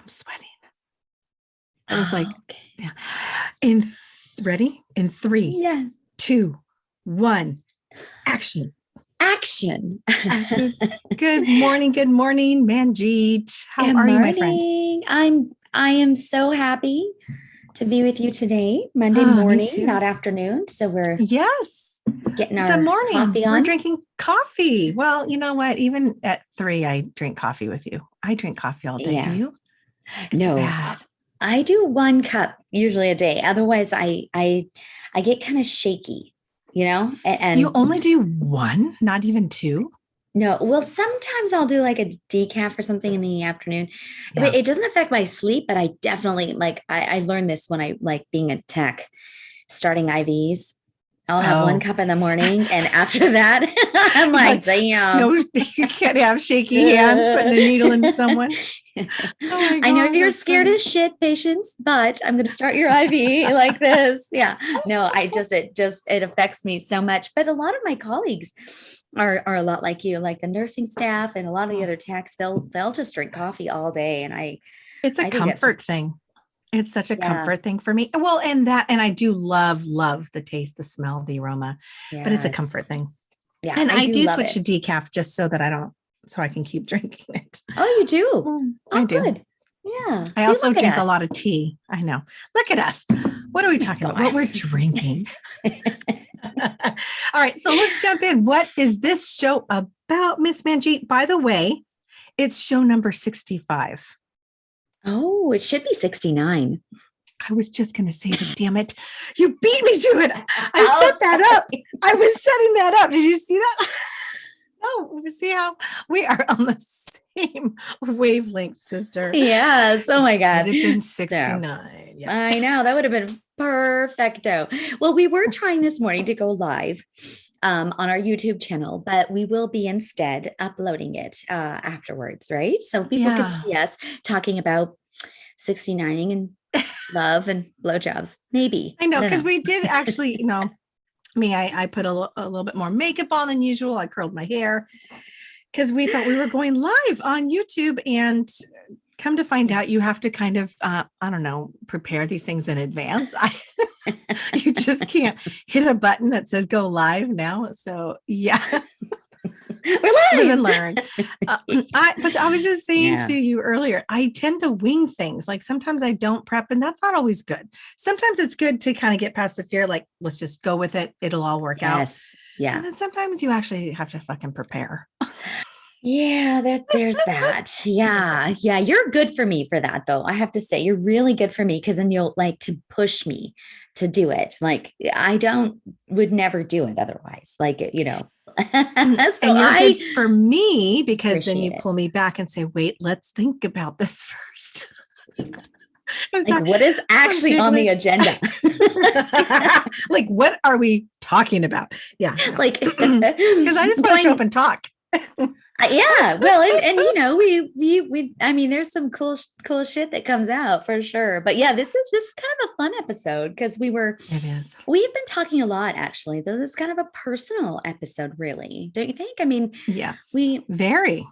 I'm sweating. I was like, Okay. yeah. Ready? In 3, Yes. 2, 1, action. Action. Action. Good morning, Manjeet. How Good are you, my friend? morning. I am so happy to be with you today, Monday Oh, me morning, too. not afternoon. So we're Yes. getting It's a our morning. coffee We're on. drinking coffee. Well, you know what? Even at 3, I drink coffee with you. I drink coffee all day. Do Yeah. you? It's No, bad. I do 1 cup usually a day. Otherwise, I get kind of shaky, You and only do 1, not even 2? no, well, sometimes I'll do like a decaf or something in the afternoon. But Yeah. it doesn't affect my sleep, but I definitely I learned this when I like being a tech, starting IVs. I'll have one Oh, cup in the morning, and after that, I'm you're like, like, damn. no, you can't have shaky hands putting a needle into someone. Oh my I know gosh, you're that's scared funny. as shit, patients, but I'm going to start your IV like this. Yeah. No, it affects me so much. But a lot of my colleagues are a lot like you, like the nursing staff and a lot of the Oh, other techs, they'll just drink coffee all day. And it's a I think that's, comfort thing. It's such a yeah, comfort thing for me. Well, and I do love the taste, the smell, the aroma, but it's a yes. comfort thing. Yeah, And I I do do love switch it. to decaf just so that so I can keep drinking it. Oh, you do? I Oh, do. good. Yeah. I See, also look at drink a lot us. of tea. I know. Look at us. What are we Oh my talking about? What we're God. drinking. All right. So let's jump in. What is this show about, Miss Manjeet? By the way, it's show number 65. Oh, it should be 69. I was just going to say that, damn it. You beat me to it. I Oh, set that up. sorry. I was setting that up. Did you see that? Oh, see how we are on the same wavelength, sister. Yes. Oh my Should God. have been So 69. Yeah. I know that would have been perfecto. Well, we were trying this morning to go live on our YouTube channel, but we will be instead uploading it afterwards, right? So people could Yeah. see us talking about 69ing and love and blowjobs. Maybe. I I know, don't because know. we did actually, I put a little bit more makeup on than usual. I curled my hair because we thought we were going live on YouTube. And come to find out, you have to kind of, I don't know, prepare these things in advance. You just can't hit a button that says go live now. So, yeah. We're Live and live. learn. But I was just saying to Yeah. you earlier, I tend to wing things. Like sometimes I don't prep, and that's not always good. Sometimes it's good to kind of get past the fear, like, let's just go with it. It'll all work out. Yes. Yeah. And then sometimes you actually have to fucking prepare. Yeah, there's that. There's that. Yeah. Yeah. You're good for me for that, though. I have to say, you're really good for me because then you'll like to push me to do it. Like, would never do it otherwise. So And you're good I for me because then appreciate you it. pull me back and say, wait, let's think about this first. I'm Like, sorry. what is I'm actually on the giggling. agenda? Like, what are we talking about? Yeah, no. Like, Because I just want to show up going and talk. yeah, well, and I mean, there's some cool shit that comes out for sure. But yeah, this is kind of a fun episode because It is. we've been talking a lot actually. Though this is kind of a personal episode, really, don't you think? I mean, Yes. we Very,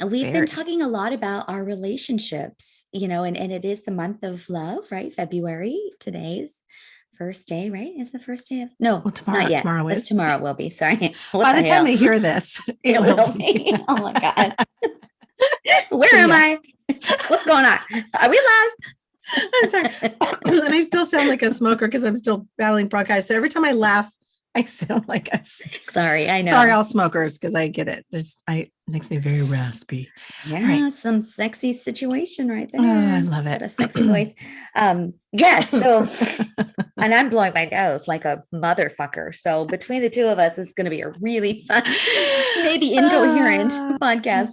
we've been very. talking a lot about our relationships, and it is the month of love, right? February. Today's first day, right? Is the first day of no, Well, it's not yet. tomorrow It's is. tomorrow will be. Sorry. What By the the time hell? they hear this, it It will will be. be. Oh my God. Where So am yes. I? What's going on? Are we I'm sorry. live? And I still sound like a smoker because I'm still battling bronchitis. So every time I laugh, I sound like a Sorry, I sorry, know. all smokers, because I get it. It makes me very raspy. All right. Yeah, some sexy situation right Oh, I there. love Got it. a sexy voice. Yes. So, and I'm blowing my nose like a motherfucker. So between the two of us, it's going to be a really fun, maybe incoherent Ah, podcast.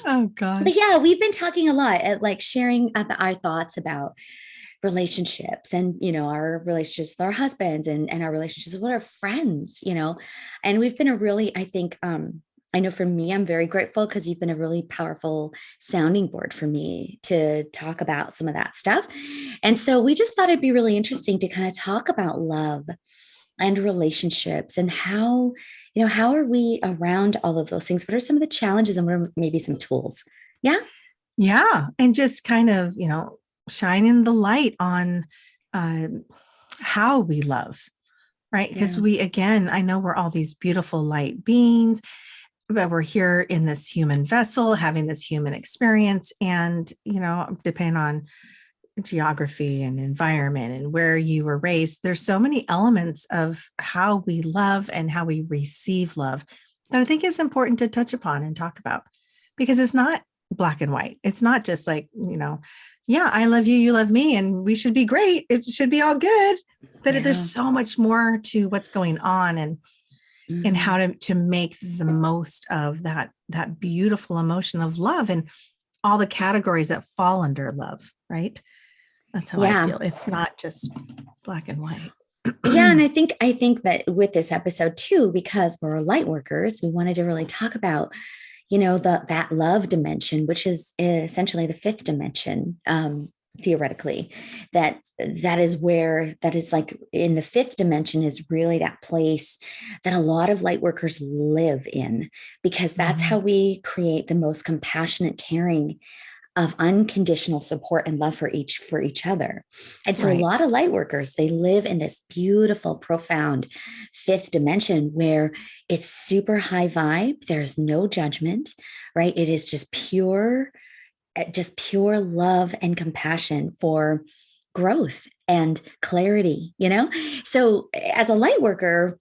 oh But gosh. yeah, we've been talking a lot at like sharing about our thoughts about relationships and our relationships with our husbands and our relationships with our friends, and we've been a really, I think, I know for me, I'm very grateful because you've been a really powerful sounding board for me to talk about some of that stuff. And so we just thought it'd be really interesting to kind of talk about love and relationships and how are we around all of those things? What are some of the challenges and what are maybe some tools? Yeah. Yeah. And just kind of, shining the light on uh, how we love, right? Because Yeah. we, again, I know we're all these beautiful light beings, but we're here in this human vessel having this human experience. And, depending on geography and environment and where you were raised, there's so many elements of how we love and how we receive love that I think is important to touch upon and talk about, because it's not black and white. It's not just like, yeah, I love you, you love me, and we should be great. It should be all good. But there's Yeah. so much more to what's going on, and how to make the most of that beautiful emotion of love and all the categories that fall under love, right? That's how I Yeah. feel. It's not just black and white. Yeah. And I think that with this episode too, because we're light workers, we wanted to really talk about, that love dimension, which is essentially the fifth dimension, theoretically, that is like in the fifth dimension is really that place that a lot of light workers live in, because that's how we create the most compassionate, caring, of unconditional support and love for each other. And so a lot of light workers, they live in this beautiful, profound fifth dimension where it's super high vibe. There's no judgment, right? It is just pure love and compassion for growth and clarity. So as a light worker,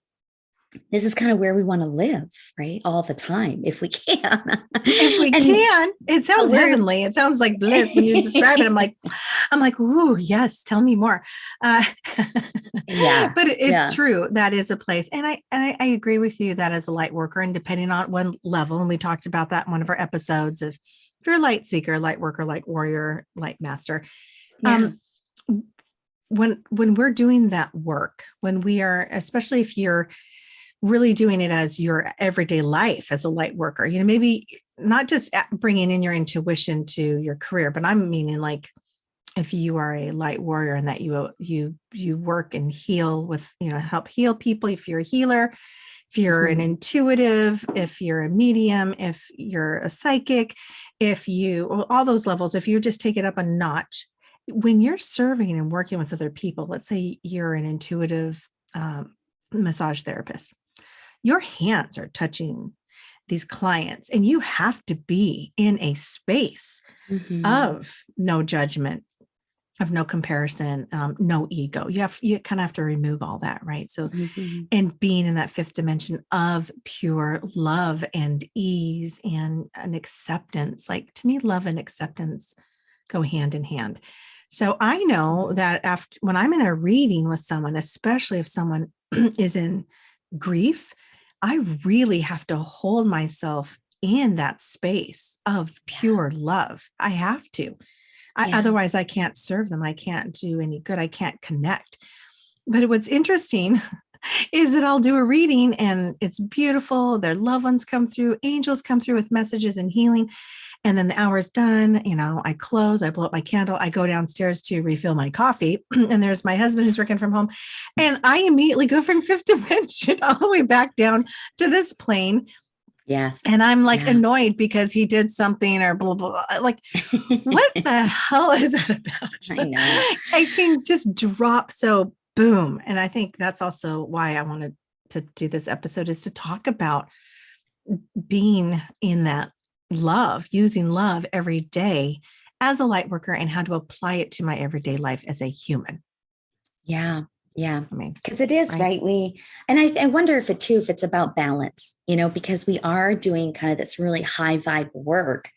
this is kind of where we want to live, right? All the time, if we can. If we can. It sounds heavenly. It sounds like bliss when you describe it. I'm like, ooh, yes, tell me more. Yeah. But it's true. That is a place. And I agree with you that as a light worker, and depending on one level, and we talked about that in one of our episodes of if you're a light seeker, light worker, light warrior, light master. Yeah. When we're doing that work, when we are, especially if you're really doing it as your everyday life as a light worker, maybe not just bringing in your intuition to your career, but I'm meaning like if you are a light warrior and that you work and heal with, help heal people, if you're a healer, if you're an intuitive, if you're a medium, if you're a psychic, all those levels, if you just take it up a notch, when you're serving and working with other people, let's say you're an intuitive massage therapist, your hands are touching these clients and you have to be in a space of no judgment, of no comparison, no ego. You kind of have to remove all that, right? So, and being in that fifth dimension of pure love and ease and an acceptance, like to me, love and acceptance go hand in hand. So I know that when I'm in a reading with someone, especially if someone is in grief, I really have to hold myself in that space of pure love. I have to. Otherwise, I can't serve them. I can't do any good. I can't connect. But what's interesting is that I'll do a reading and it's beautiful. Their loved ones come through, angels come through with messages and healing. And then the hour's done, I close, I blow up my candle, I go downstairs to refill my coffee. And there's my husband who's working from home. And I immediately go from fifth dimension all the way back down to this plane. Yes. And I'm like annoyed because he did something or blah, blah, blah. Like, what the hell is that about? I know. I can just drop so boom. And I think that's also why I wanted to do this episode, is to talk about being in that love, using love every day as a light worker and how to apply it to my everyday life as a human. Yeah. Yeah. I mean, because it is right. I wonder if it's about balance, because we are doing kind of this really high vibe work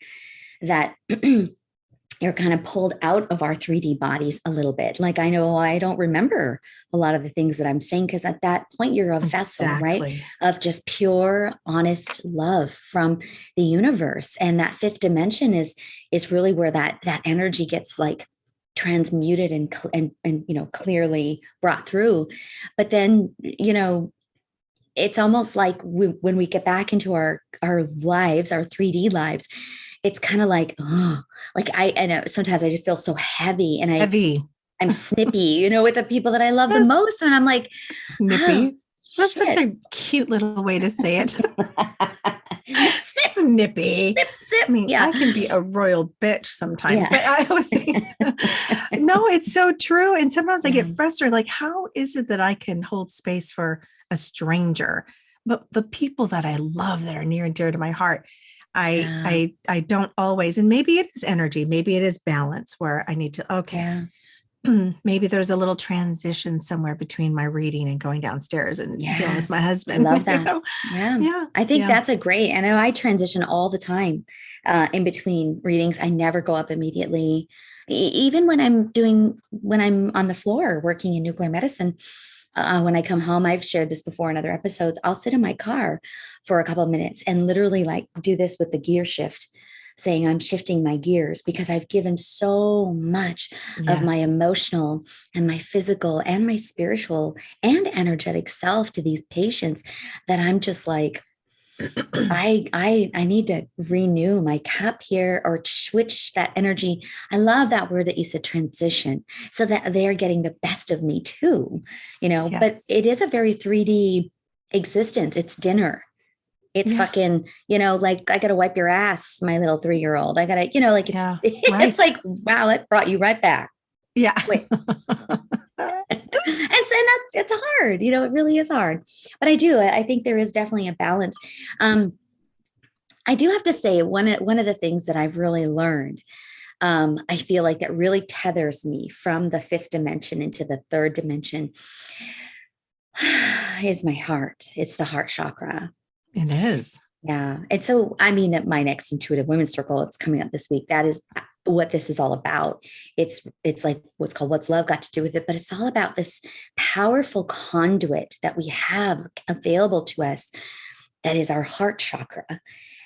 that you're kind of pulled out of our 3D bodies a little bit. Like, I know I don't remember a lot of the things that I'm saying, because at that point you're a vessel, right? Of just pure, honest love from the universe. And that fifth dimension is really where that energy gets like transmuted and clearly brought through. But then, it's almost like when we get back into our lives, our 3D lives, it's kind of like, like I know sometimes I just feel so heavy and I'm snippy, with the people that I love the most. And I'm like, snippy. That's such a cute little way to say it. Snippy. Snip. I mean, Yeah. I can be a royal bitch sometimes, Yeah. but I always say, no, it's so true. And sometimes I Yeah. get frustrated. Like, how is it that I can hold space for a stranger, but the people that I love that are near and dear to my heart, Yeah. I don't always. And maybe it is energy, maybe it is balance where I need to, okay, Yeah. maybe there's a little transition somewhere between my reading and going downstairs and dealing with my Yes. I husband. love You that. know? Yeah. Yeah. I think Yeah. that's a great, I know I transition all the time in between readings. I never go up immediately. Even when I'm on the floor working in nuclear medicine, when I come home, I've shared this before in other episodes, I'll sit in my car for a couple of minutes and literally like do this with the gear shift, saying I'm shifting my gears because I've given so much of my Yes. emotional and my physical and my spiritual and energetic self to these patients that I'm just like, I need to renew my cup here or switch that energy. I love that word that you said, transition, so that they're getting the best of me too, but Yes. it is a very 3D existence. It's dinner. It's Yeah. fucking, like I gotta wipe your ass, my little 3-year-old. I gotta, like it's Yeah. it's Right. like, wow, it brought you right back. Yeah. Wait. And it's hard, it really is hard. But I think there is definitely a balance. I do have to say one of the things that I've really learned, I feel like that really tethers me from the fifth dimension into the third dimension is my heart. It's the heart chakra. It is. Yeah. And so, I mean, at my next intuitive women's circle, it's coming up this week. That is what this is all about. It's like what's called What's Love Got to Do with It, but it's all about this powerful conduit that we have available to us. That is our heart chakra.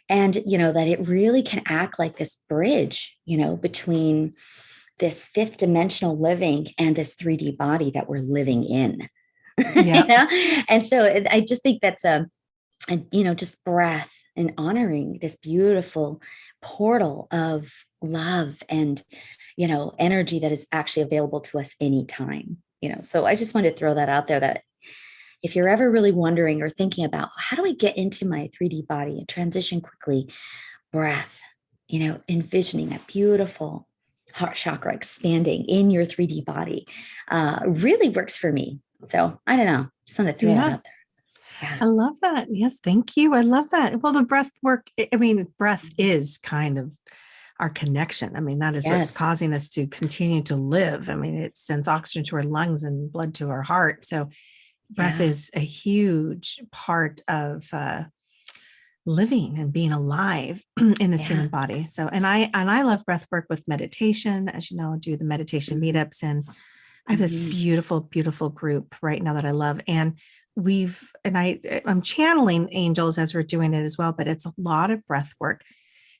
And, that it really can act like this bridge, between this fifth dimensional living and this 3D body that we're living in. Yeah. And so I just think that's just breath and honoring this beautiful portal of love and, energy that is actually available to us anytime, so I just wanted to throw that out there, that if you're ever really wondering or thinking about how do I get into my 3D body and transition quickly, breath, envisioning that beautiful heart chakra expanding in your 3D body really works for me. So I don't know, just want to throw that Yeah. out there. Yeah. I love that. Yes. Thank you. I love that. Well, the breath work, I mean, breath is kind of our connection. I mean, that is what's Yes. causing us to continue to live. I mean, it sends oxygen to our lungs and blood to our heart. So breath Yeah. is a huge part of living and being alive in this Yeah. human body. So, and I love breath work with meditation, as you know, do the meditation meetups, and I have this beautiful, beautiful group right now that I love. And I'm channeling angels as we're doing it as well, but it's a lot of breath work,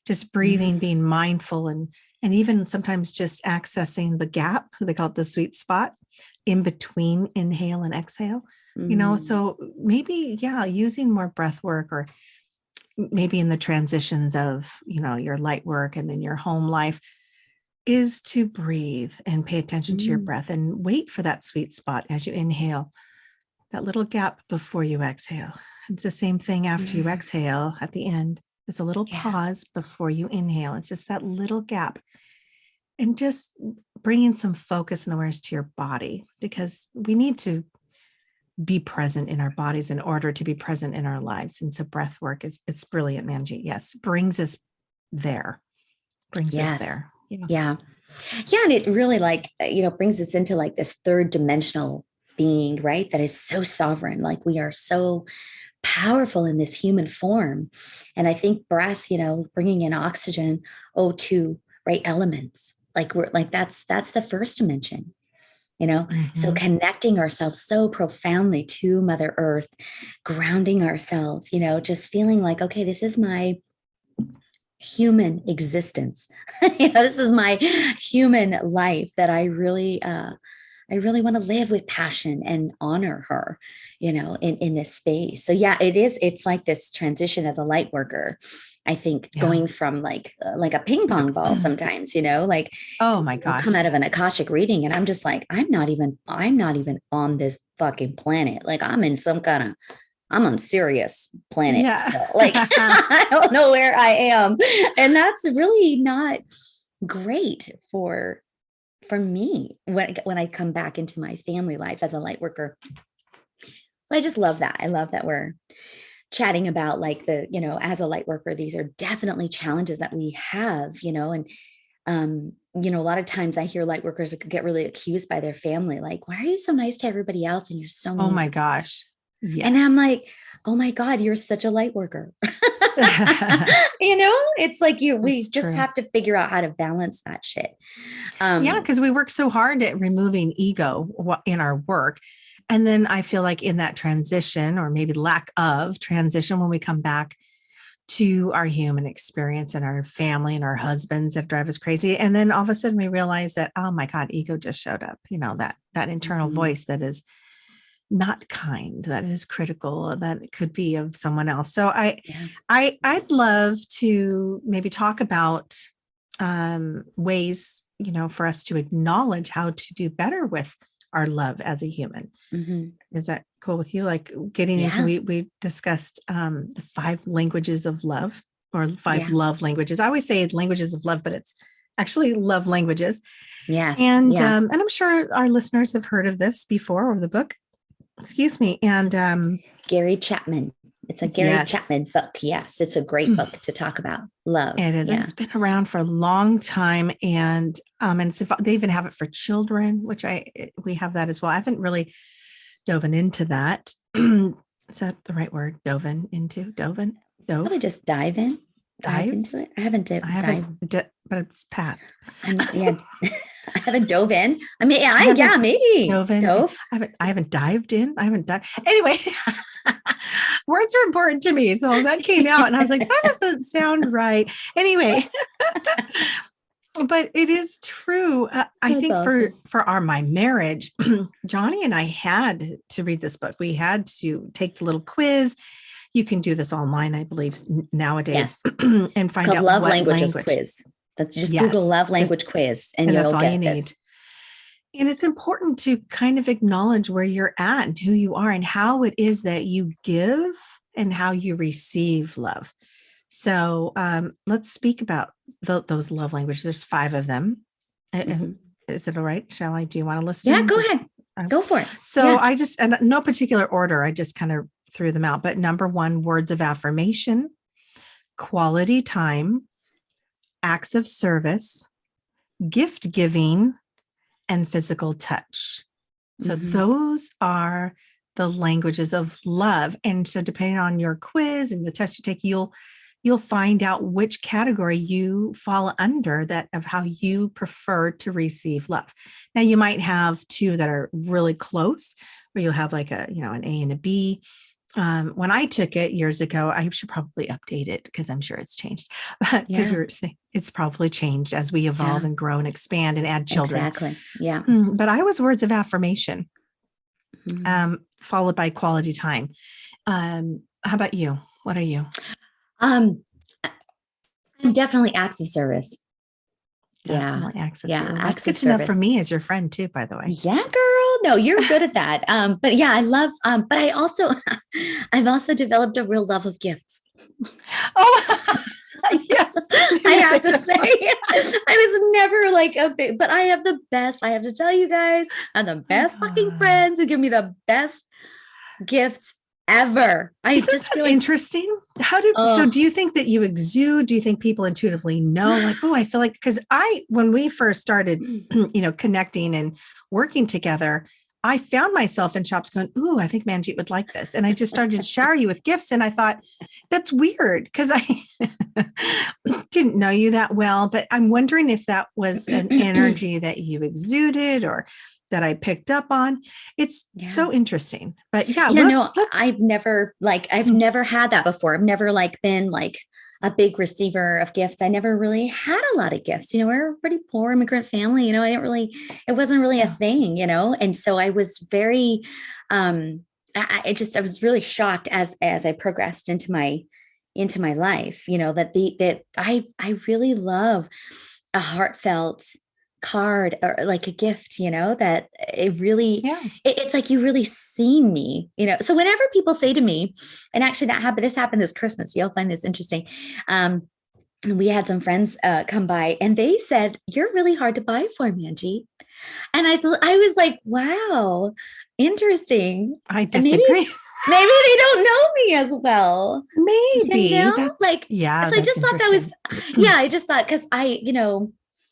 just breathing, being mindful, and even sometimes just accessing the gap, they call it the sweet spot in between inhale and exhale. So maybe, yeah, using more breath work, or maybe in the transitions of, your light work and then your home life, is to breathe and pay attention to your breath and wait for that sweet spot as you inhale, that little gap before you exhale. It's the same thing after you exhale at the end. There's a little pause before you inhale. It's just that little gap. And just bringing some focus and awareness to your body, because we need to be present in our bodies in order to be present in our lives. And so breath work it's brilliant, Manjeet. Yes. Brings us there. Yes. Yeah. Yeah. Yeah. And it really brings us into like this third dimensional being, right? That is so sovereign. Like we are so powerful in this human form. And I think breath, bringing in oxygen, O2, right? Elements, like that's the first dimension, so connecting ourselves so profoundly to Mother Earth, grounding ourselves, just feeling like, okay, this is my human existence. This is my human life that I really want to live with passion and honor her, in this space. So yeah, it's like this transition as a light worker. I think going from like a ping pong ball sometimes, like, oh my gosh, come out of an Akashic reading and I'm just like, I'm not even on this fucking planet. Like I'm in some kind of, I'm on Sirius planet Yeah. still. Like, I don't know where I am. And that's really not great for me when I come back into my family life as a light worker. So I just love that. I love that we're chatting about like as a light worker, these are definitely challenges that we have, and a lot of times I hear light workers get really accused by their family, like, why are you so nice to everybody else and you're so mean? Oh my gosh. Yes. And I'm like, oh my God, you're such a light worker. It's like we just have to figure out how to balance that shit. Yeah, because we work so hard at removing ego in our work. And then I feel like in that transition, or maybe lack of transition, when we come back to our human experience and our family and our husbands that drive us crazy. And then all of a sudden we realize that, oh my God, ego just showed up, that internal voice that is not kind, that is critical, that it could be of someone else. So I'd love to maybe talk about ways, for us to acknowledge how to do better with our love as a human. Mm-hmm. Is that cool with you? Like getting into, we discussed the 5 languages of love, or 5 love languages. I always say languages of love, but it's actually love languages. Yes. And I'm sure our listeners have heard of this before, or the book. Excuse me. And Gary Chapman. It's a Gary Chapman book. Yes. It's a great book to talk about love. It is. Yeah. It's been around for a long time. And they even have it for children, which we have that as well. I haven't really dove into that. Is that the right word? Dove? Probably just dive into it. I haven't but it's past. I haven't dove in. I mean, maybe dove in. I haven't dived in. I haven't dived. Anyway, words are important to me. So that came out and I was like, that doesn't sound right. Anyway, but it is true. I think awesome. for my marriage, Johnny and I had to read this book. We had to take the little quiz. You can do this online, I believe, nowadays, and find out love what languages quiz. That's just Google love language quiz, and you'll that's all get you need. this. And it's important to kind of acknowledge where you're at and who you are and how it is that you give and how you receive love. So let's speak about those love languages. There's 5 of them. Mm-hmm. Is it all right? Shall I? Do you want to list them? Yeah, go ahead. Go for it. So I just, in no particular order, I just kind of threw them out. But number 1, words of affirmation, quality time, acts of service, gift giving, and physical touch. So those are the languages of love. And so depending on your quiz and the test you take, you'll find out which category you fall under, that of how you prefer to receive love. Now you might have 2 that are really close, where you'll have like an A and a B. When I took it years ago, I should probably update it because I'm sure it's changed. Because we were saying it's probably changed as we evolve and grow and expand and add children. Exactly. Yeah. But I was words of affirmation, followed by quality time. How about you? What are you? I'm definitely acts of service. Definitely acts of service. That's Acts good to know for me as your friend too, by the way. Yeah, girl. No, you're good at that. But yeah, I love, but I've also developed a real love of gifts. Oh, yes. I have to say, I was never like a big, but I have the best. I have to tell you guys, I'm the best fucking friends who give me the best gifts ever. Isn't just feel interesting. So do you think that you exude? Do you think people intuitively know, like, oh, I feel like, because when we first started, connecting and working together, I found myself in shops going, ooh, I think Manjeet would like this. And I just started to shower you with gifts. And I thought, that's weird, because I didn't know you that well, but I'm wondering if that was an energy that you exuded or that I picked up on. It's so interesting. But I've never had that before. I've never been a big receiver of gifts. I never really had a lot of gifts. We're a pretty poor immigrant family. It wasn't really a thing, and so I was very, I was really shocked as I progressed into my life, that I really love a heartfelt card or like a gift, that it really, Yeah. it's like you really see me, So whenever people say to me, and actually this happened this Christmas, you'll find this interesting. We had some friends come by and they said, "You're really hard to buy for, Manjeet." And I was like, wow, interesting. I And maybe disagree. they don't know me as well. Maybe That's like, yeah, so I that's just thought that was, interesting. I just thought, because I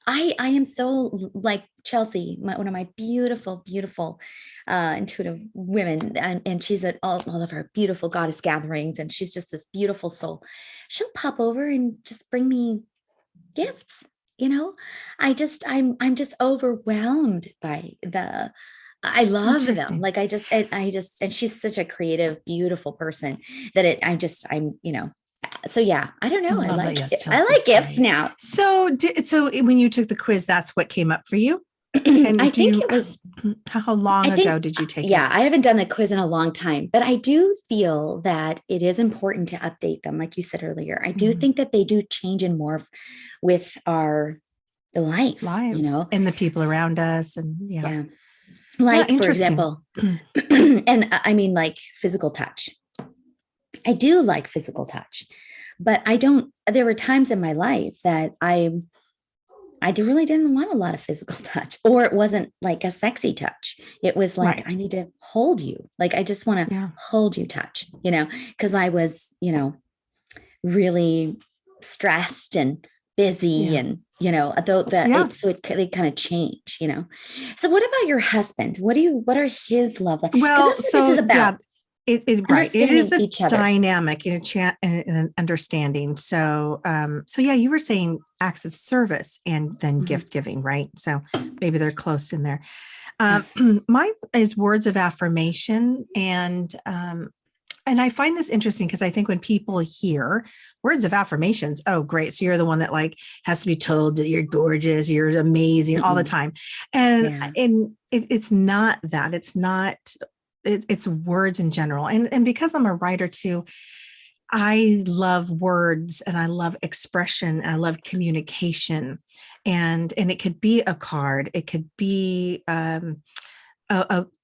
am so like Chelsea, one of my beautiful, beautiful intuitive women, and she's at all of our beautiful goddess gatherings, and she's just this beautiful soul. She'll pop over and just bring me gifts. I'm just overwhelmed by I love them. Interesting. Like and she's such a creative, beautiful person that so yeah, I don't know. Love that. Yes, I like Chelsea's gifts great. now. So when you took the quiz, that's what came up for you? I think it was, how long ago did you take it? Yeah, I haven't done the quiz in a long time, but I do feel that it is important to update them. Like you said earlier, I do think that they do change and morph with our lives, and the people around us. And yeah. Like, for example, and I mean, like physical touch. I do like physical touch, but there were times in my life that I really didn't want a lot of physical touch, or it wasn't like a sexy touch. It was like, right. I need to hold you. Like, I just want to hold you touch, because I was, really stressed and busy and, so they kind of change, So what about your husband? What are his love like? Well, this is about. It is the dynamic and understanding. So yeah, you were saying acts of service and then gift giving, right? So maybe they're close in there. Mine is words of affirmation, and I find this interesting because I think when people hear words of affirmations, oh, great. So you're the one that like has to be told that you're gorgeous, you're amazing all the time. And it's not that. It's not, it's words in general. And because I'm a writer too, I love words and I love expression and I love communication. And it could be a card. It could be,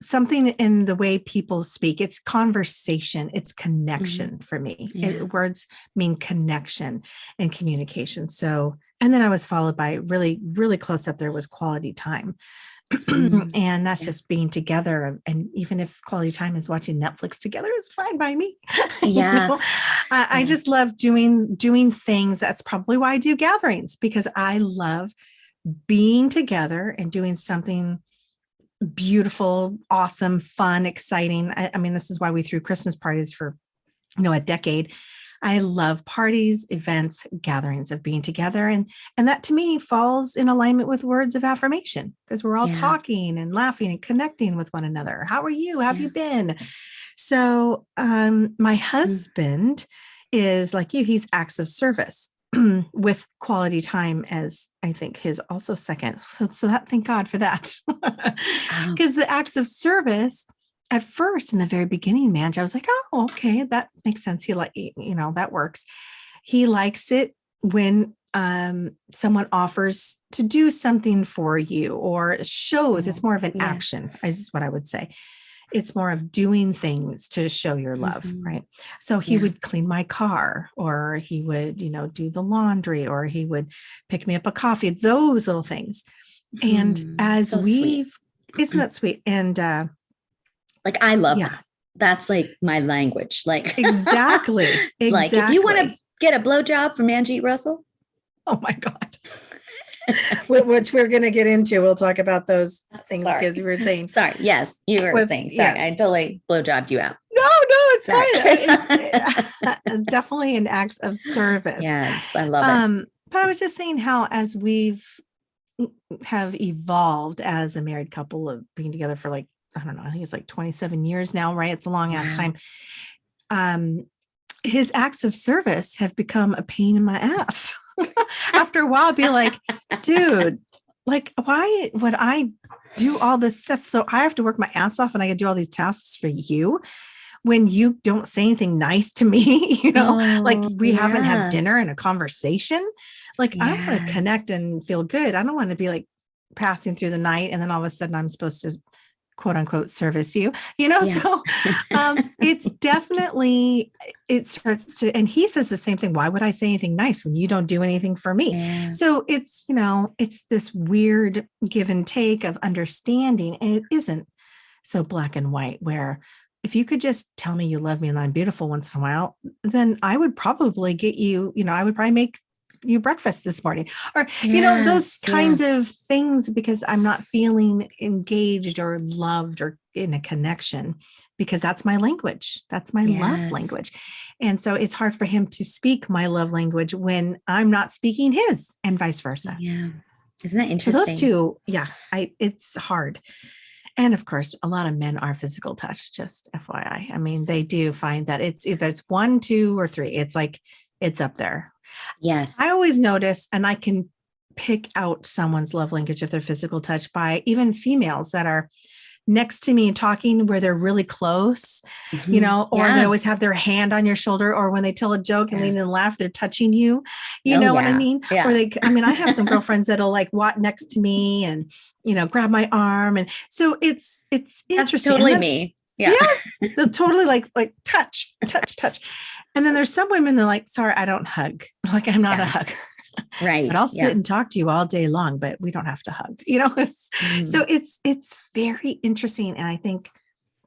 something in the way people speak. It's conversation. It's connection for me. Words mean connection and communication. So, and then I was followed by really, really close up there was quality time. And that's just being together. And even if quality time is watching Netflix together, it's fine by me. I just love doing things. That's probably why I do gatherings, because I love being together and doing something beautiful, awesome, fun, exciting. I mean, this is why we threw Christmas parties for, a decade. I love parties, events, gatherings of being together. And that to me falls in alignment with words of affirmation, because we're all talking and laughing and connecting with one another. How are you? How have you been? So my husband is like you, he's acts of service with quality time as I think his also second. So that, thank God for that. Because the acts of service, at first, in the very beginning, I was like, oh, okay, that makes sense. He that works. He likes it when someone offers to do something for you or shows. It's more of an action, is what I would say. It's more of doing things to show your love, right? So he would clean my car, or he would, do the laundry, or he would pick me up a coffee, those little things. And as so isn't that sweet? And like, I love that. That's like my language. Like exactly. Like if you want to get a blowjob from Manjeet Russell. Oh my God. Which we're going to get into. We'll talk about those things because we were saying. Sorry. Yes, you were saying. Sorry, yes. I totally blowjobbed you out. No, it's fine. It's definitely an act of service. Yes, I love it. But I was just saying how as have evolved as a married couple of being together for like, I don't know, I think it's like 27 years now, right? It's a long ass time. His acts of service have become a pain in my ass. After a while, I'd be like, dude, like, why would I do all this stuff? So I have to work my ass off and I could do all these tasks for you when you don't say anything nice to me, like we haven't had dinner and a conversation. Like I want to connect and feel good. I don't want to be like passing through the night, and then all of a sudden I'm supposed to quote unquote service you, you know? Yeah. So it's definitely, it starts to, and he says the same thing. Why would I say anything nice when you don't do anything for me? Yeah. So it's, you know, it's this weird give and take of understanding. And it isn't so black and white, where if you could just tell me you love me and I'm beautiful once in a while, then I would probably get you, you know, I would probably make you breakfast this morning, or, you know, those Yes. kinds of things, because I'm not feeling engaged or loved or in a connection, because that's my language. That's my love Yes. language. And so it's hard for him to speak my love language when I'm not speaking his, and vice versa. Yeah. Isn't that So interesting? those two, yeah, it's hard. And of course, a lot of men are physical touch, just FYI. I mean, they do find that it's either it's 1, 2, or 3. It's like, it's up there. Yes. I always notice, and I can pick out someone's love language if they're physical touch by even females that are next to me and talking where they're really close, you know, or they always have their hand on your shoulder, or when they tell a joke and lean and laugh, they're touching you, you know what I mean? Yeah. Or I mean, I have some girlfriends that'll like walk next to me and, you know, grab my arm. And so it's interesting. That's totally me. Yeah. Yes. They'll totally like touch. And then there's some women, they're like, sorry, I don't hug. Like, I'm not a hugger. Right. But I'll sit and talk to you all day long, but we don't have to hug, you know? So it's very interesting. And I think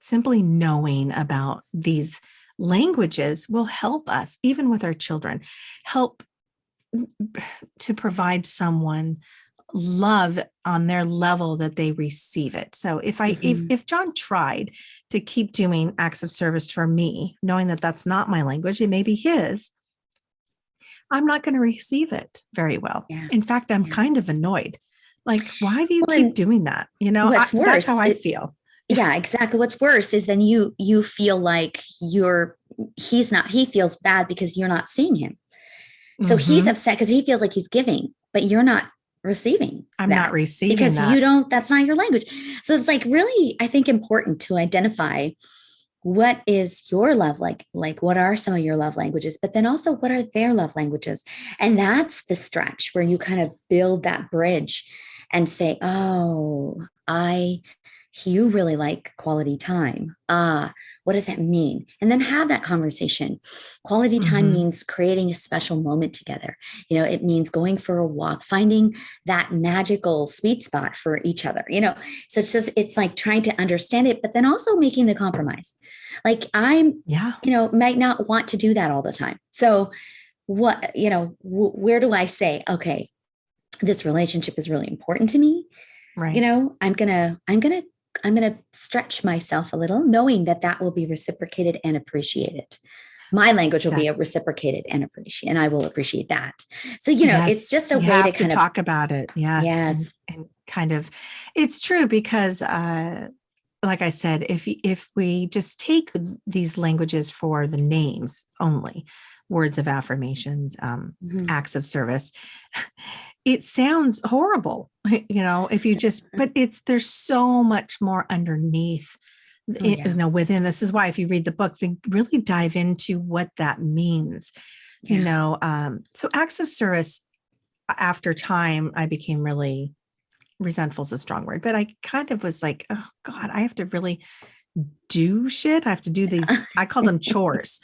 simply knowing about these languages will help us, even with our children, help to provide someone love on their level that they receive it. So if John tried to keep doing acts of service for me, knowing that that's not my language, it may be his, I'm not going to receive it very well. Yeah. In fact, I'm kind of annoyed. Like, why do you keep doing that? You know, what's worse, that's how I feel. Yeah, exactly. What's worse is then you feel like he feels bad because you're not seeing him. So he's upset because he feels like he's giving, but you're not receiving. I'm not receiving because that. that's not your language. So it's like really, I think, important to identify what is your love like what are some of your love languages, but then also what are their love languages? And that's the stretch where you kind of build that bridge and say, oh, you really like quality time. What does that mean? And then have that conversation. Quality time means creating a special moment together. You know, it means going for a walk, finding that magical sweet spot for each other, you know. So it's like trying to understand it, but then also making the compromise. Like might not want to do that all the time. So what, you know, where do I say, okay, this relationship is really important to me. Right. You know, I'm going to stretch myself a little, knowing that will be reciprocated and appreciated. My language will be reciprocated and appreciated, and I will appreciate that. So, you know, it's just a way to kind of talk about it. Yes. And kind of, it's true because, like I said, if we just take these languages for the names only, words of affirmations, acts of service, it sounds horrible, you know, if you just, but there's so much more underneath, you know, within. This is why if you read the book, then really dive into what that means, you know. So acts of service, after time, I became really, resentful is a strong word, but I kind of was like, oh God, I have to really do shit. I have to do these, I call them chores.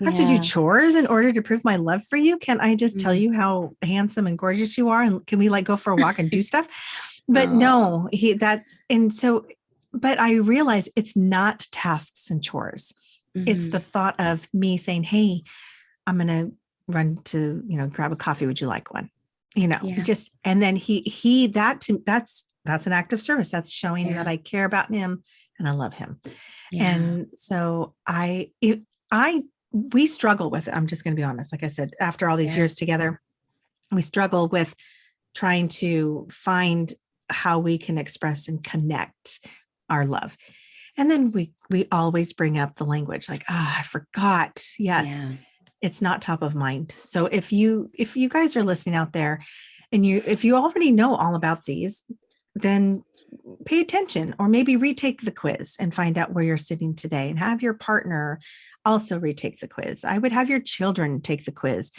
I have to do chores in order to prove my love for you. Can I just tell you how handsome and gorgeous you are? And can we like go for a walk and do stuff? But no, but I realize it's not tasks and chores. It's the thought of me saying, hey, I'm going to run to, you know, grab a coffee. Would you like one? You know, just, and then that's an act of service. That's showing that I care about him and I love him. And so we struggle with it. I'm just going to be honest. Like I said, after all these years together, we struggle with trying to find how we can express and connect our love. And then we always bring up the language like, I forgot. Yes. It's not top of mind. So if you guys are listening out there and if you already know all about these, then pay attention, or maybe retake the quiz and find out where you're sitting today, and have your partner also retake the quiz. I would have your children take the quiz,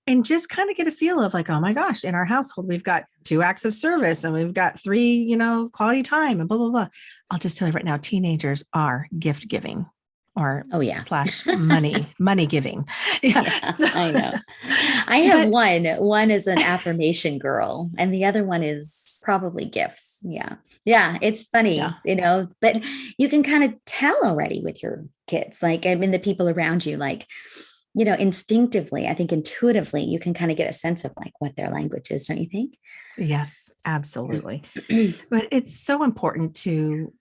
and just kind of get a feel of like, oh my gosh, in our household, we've got 2 acts of service and we've got 3, quality time and blah, blah, blah. I'll just tell you right now, teenagers are gift giving or Oh yeah. slash money giving. Yeah. Yeah, So, I know. I have but one. One is an affirmation girl, and the other one is probably gifts. Yeah. Yeah. It's funny, yeah, but you can kind of tell already with your kids. Like, I mean, the people around you, like, instinctively, I think intuitively, you can kind of get a sense of like what their language is, don't you think? yes, absolutely. But it's so important to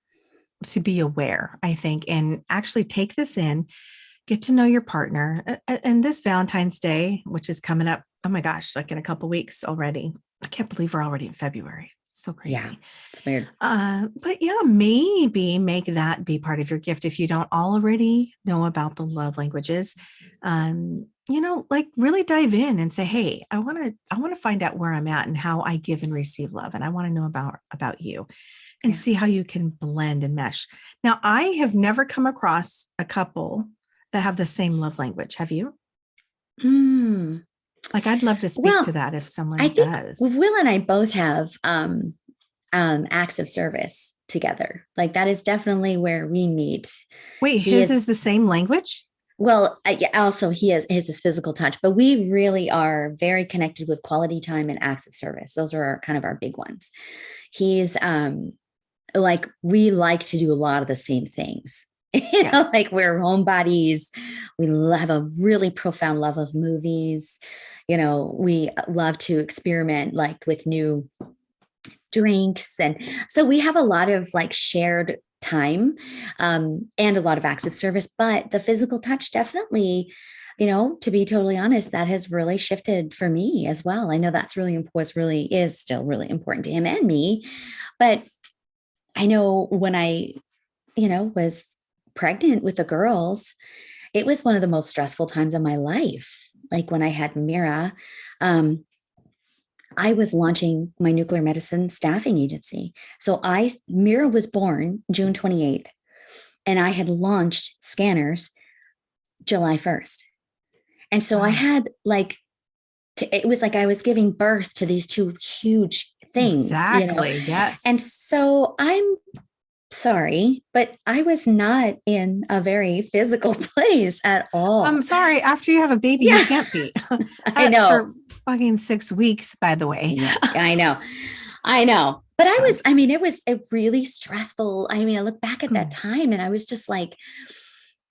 be aware, I think, and actually take this in, get to know your partner. And this Valentine's Day, which is coming up, oh my gosh, like in a couple of weeks already. I can't believe we're already in February. It's so crazy. Yeah, it's weird. But yeah, maybe make that be part of your gift if you don't already know about the love languages. Like really dive in and say, hey, I want to find out where I'm at and how I give and receive love. And I want to know about you and Yeah. see how you can blend and mesh. Now, I have never come across a couple that have the same love language. Have you? Mm. Like, I'd love to speak to Well, that if I someone think does. Will and I both have acts of service together. Like that is definitely where we meet. Wait, He his is the is same language? Well, yeah, also he is his physical touch, but we really are very connected with quality time and acts of service. Those are kind of our big ones. He's like we like to do a lot of the same things. Yeah. Like we're homebodies. We have a really profound love of movies. We love to experiment like with new drinks. And so we have a lot of like shared time and a lot of acts of service, but the physical touch definitely, to be totally honest, that has really shifted for me as well. I know that's really important, is still really important to him and me. But I know when I, was pregnant with the girls, it was one of the most stressful times of my life. Like when I had Mira, I was launching my nuclear medicine staffing agency. So Mira was born June 28th, and I had launched scanners July 1st. And so I had it was like I was giving birth to these 2 huge things, Exactly. Yes. And so I'm sorry, but I was not in a very physical place at all. I'm sorry. After you have a baby, Yeah. You can't be. I know. For fucking 6 weeks, by the way. Yeah, I know. But it was a really stressful. I look back at that time and I was just like,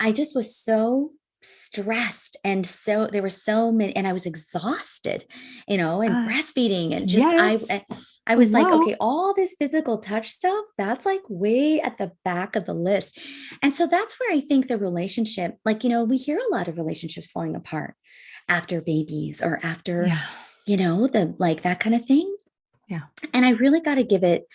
I just was so stressed. And so there were so many, and I was exhausted, and breastfeeding and just, yes. I was like, okay, all this physical touch stuff, that's like way at the back of the list. And so that's where I think the relationship, like, we hear a lot of relationships falling apart after babies or after, that kind of thing. Yeah. And I really got to give it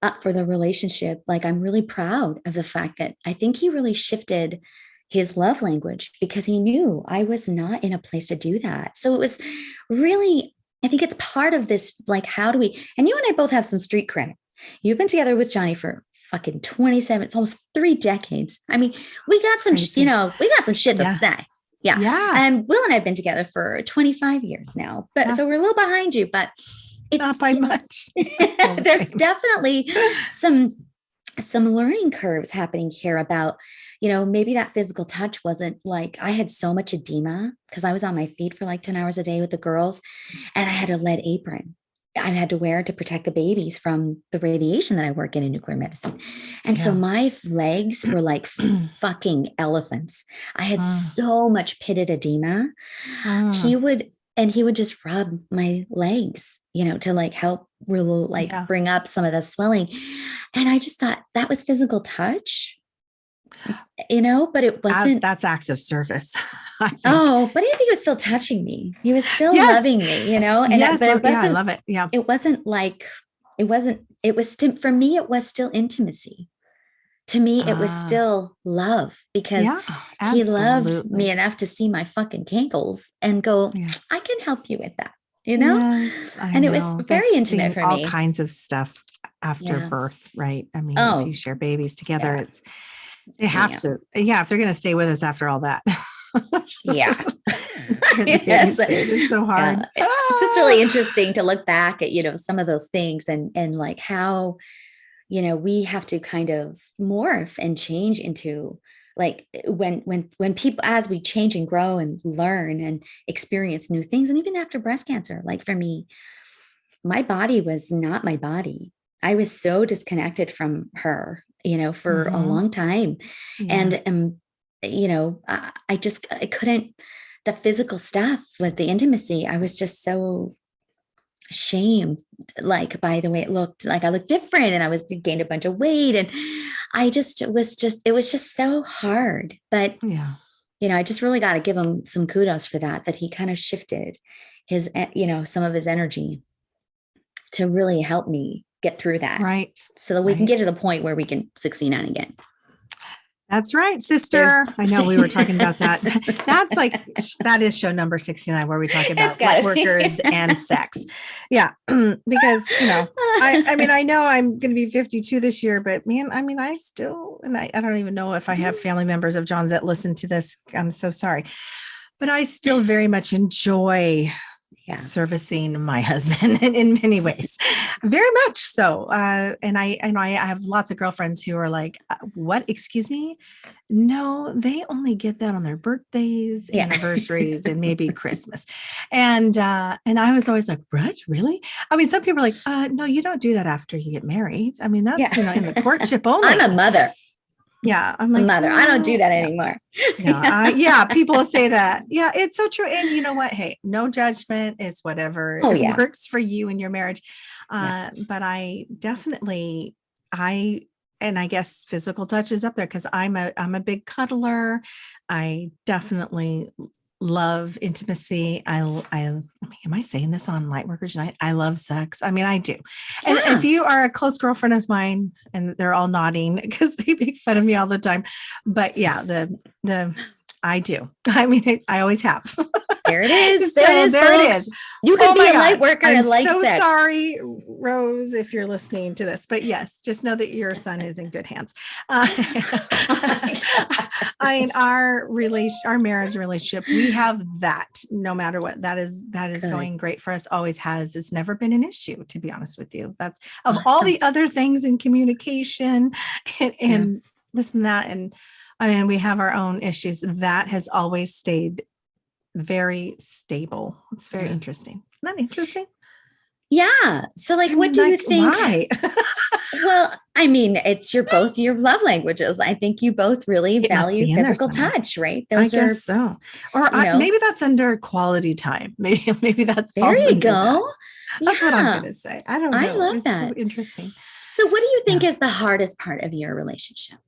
up for the relationship. Like, I'm really proud of the fact that I think he really shifted his love language because he knew I was not in a place to do that. So it was really, I think it's part of this, like, how do we, and you and I both have some street cred. You've been together with Johnny for fucking 27, almost 3 decades. I mean, we got some, we got some shit to say. Yeah. And Will and I have been together for 25 years now, but so we're a little behind you, but it's not by much. There's definitely some learning curves happening here about, maybe that physical touch wasn't like, I had so much edema because I was on my feet for like 10 hours a day with the girls, and I had a lead apron I had to wear to protect the babies from the radiation that I work in nuclear medicine. And so my legs were like fucking elephants. I had so much pitted edema. He would just rub my legs, to like help really bring up some of the swelling. And I just thought that was physical touch, but it wasn't. That's acts of service. Oh, but I think he was still touching me. He was still loving me, and yes, but it wasn't, I love it. Yeah. It wasn't like, it was for me, it was still intimacy. To me, it was still love because he loved me enough to see my fucking cankles and go, I can help you with that, Yes, and it was very intimate for me. All kinds of stuff after birth, right? I mean, if you share babies together, they have to, if they're going to stay with us after all that. Yeah. You're the Yes. babysitter. It's so hard. Yeah. It's just really interesting to look back at, some of those things and like how, we have to kind of morph and change into like when people, as we change and grow and learn and experience new things. And even after breast cancer, like for me, my body was not my body. I was so disconnected from her, for a long time. Yeah. And, I couldn't, the physical stuff with the intimacy, I was just so ashamed, like by the way it looked, like I looked different and I was gained a bunch of weight. And it was just so hard. But, Yeah. I just really got to give him some kudos for that he kind of shifted his, some of his energy to really help me get through that. Right. So that we can get to the point where we can 69 again. That's right, sister. I know we were talking about that. That is show number 69, where we talk about light workers and sex. Yeah. Because, I know I'm going to be 52 this year, but man, I still, and I don't even know if I have family members of John's that listen to this. I'm so sorry, but I still very much enjoy servicing my husband in many ways, very much so. And I have lots of girlfriends who are like, what, excuse me? No, they only get that on their birthdays, anniversaries, and maybe Christmas. And I was always like, what, really? I mean, some people are like, no, you don't do that after you get married. I mean, that's, in the courtship only. I'm a mother. Yeah. I'm like, mother. I don't do that anymore. No, people say that. Yeah, it's so true. And you know what? Hey, no judgment. It's whatever works for you and your marriage. But I definitely, and I guess physical touch is up there because I'm a big cuddler. I definitely love intimacy. I mean, am I saying this on Lightworkers Unite? I love sex. I mean, I do. And if you are a close girlfriend of mine, and they're all nodding because they make fun of me all the time, but yeah, I do. I mean, I always have. There it is. There it is. You can be a light worker and like sex. I'm so sorry, Rose, if you're listening to this, but yes, just know that your son is in good hands. Our marriage relationship, we have that no matter what. That is going great for us. Always has. It's never been an issue, to be honest with you. That's of awesome. All the other things in communication and this and that. And we have our own issues. That has always stayed very stable. It's very interesting. Isn't that interesting? Yeah. So what do you think? Why? Well, I mean, it's both your love languages. I think you both really value physical touch, right? I guess so. Or maybe that's under quality time. Maybe that's there you go. That's what I'm going to say. I don't know. I love that. So interesting. So what do you think is the hardest part of your relationship?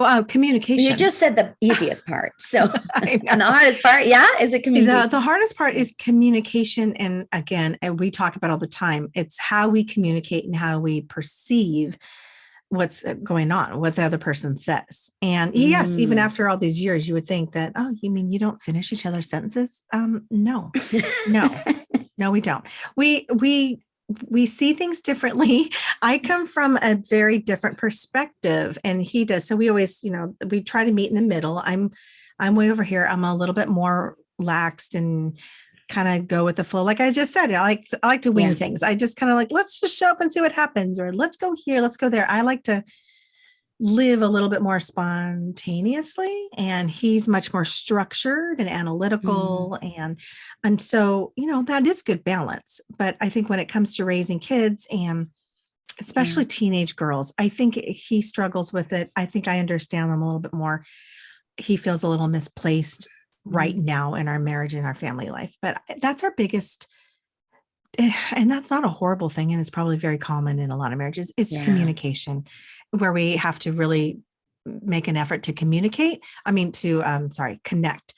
Well, communication. You just said the easiest part. So and the hardest part, is it communication? The hardest part is communication. And again, we talk about all the time. It's how we communicate and how we perceive what's going on, what the other person says. And yes, even after all these years, you would think that, oh, you mean you don't finish each other's sentences? No, we don't. We see things differently. I come from a very different perspective and he does. So we always, we try to meet in the middle. I'm way over here. I'm a little bit more laxed and kind of go with the flow. Like I just said, I like to wing things. I just kind of like, let's just show up and see what happens, or let's go here, let's go there. I like to live a little bit more spontaneously, and he's much more structured and analytical. And so, that is good balance. But I think when it comes to raising kids, and especially teenage girls, I think he struggles with it. I think I understand them a little bit more. He feels a little misplaced right now in our marriage and our family life, but that's our biggest, and that's not a horrible thing. And it's probably very common in a lot of marriages. It's communication, where we have to really make an effort to communicate. Connect,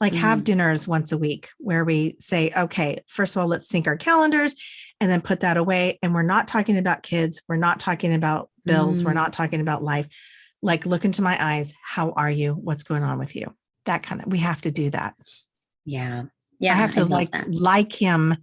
have dinners once a week where we say, okay, first of all, let's sync our calendars and then put that away. And we're not talking about kids. We're not talking about bills. We're not talking about life. Like, look into my eyes. How are you? What's going on with you? We have to do that. Yeah. I have to like him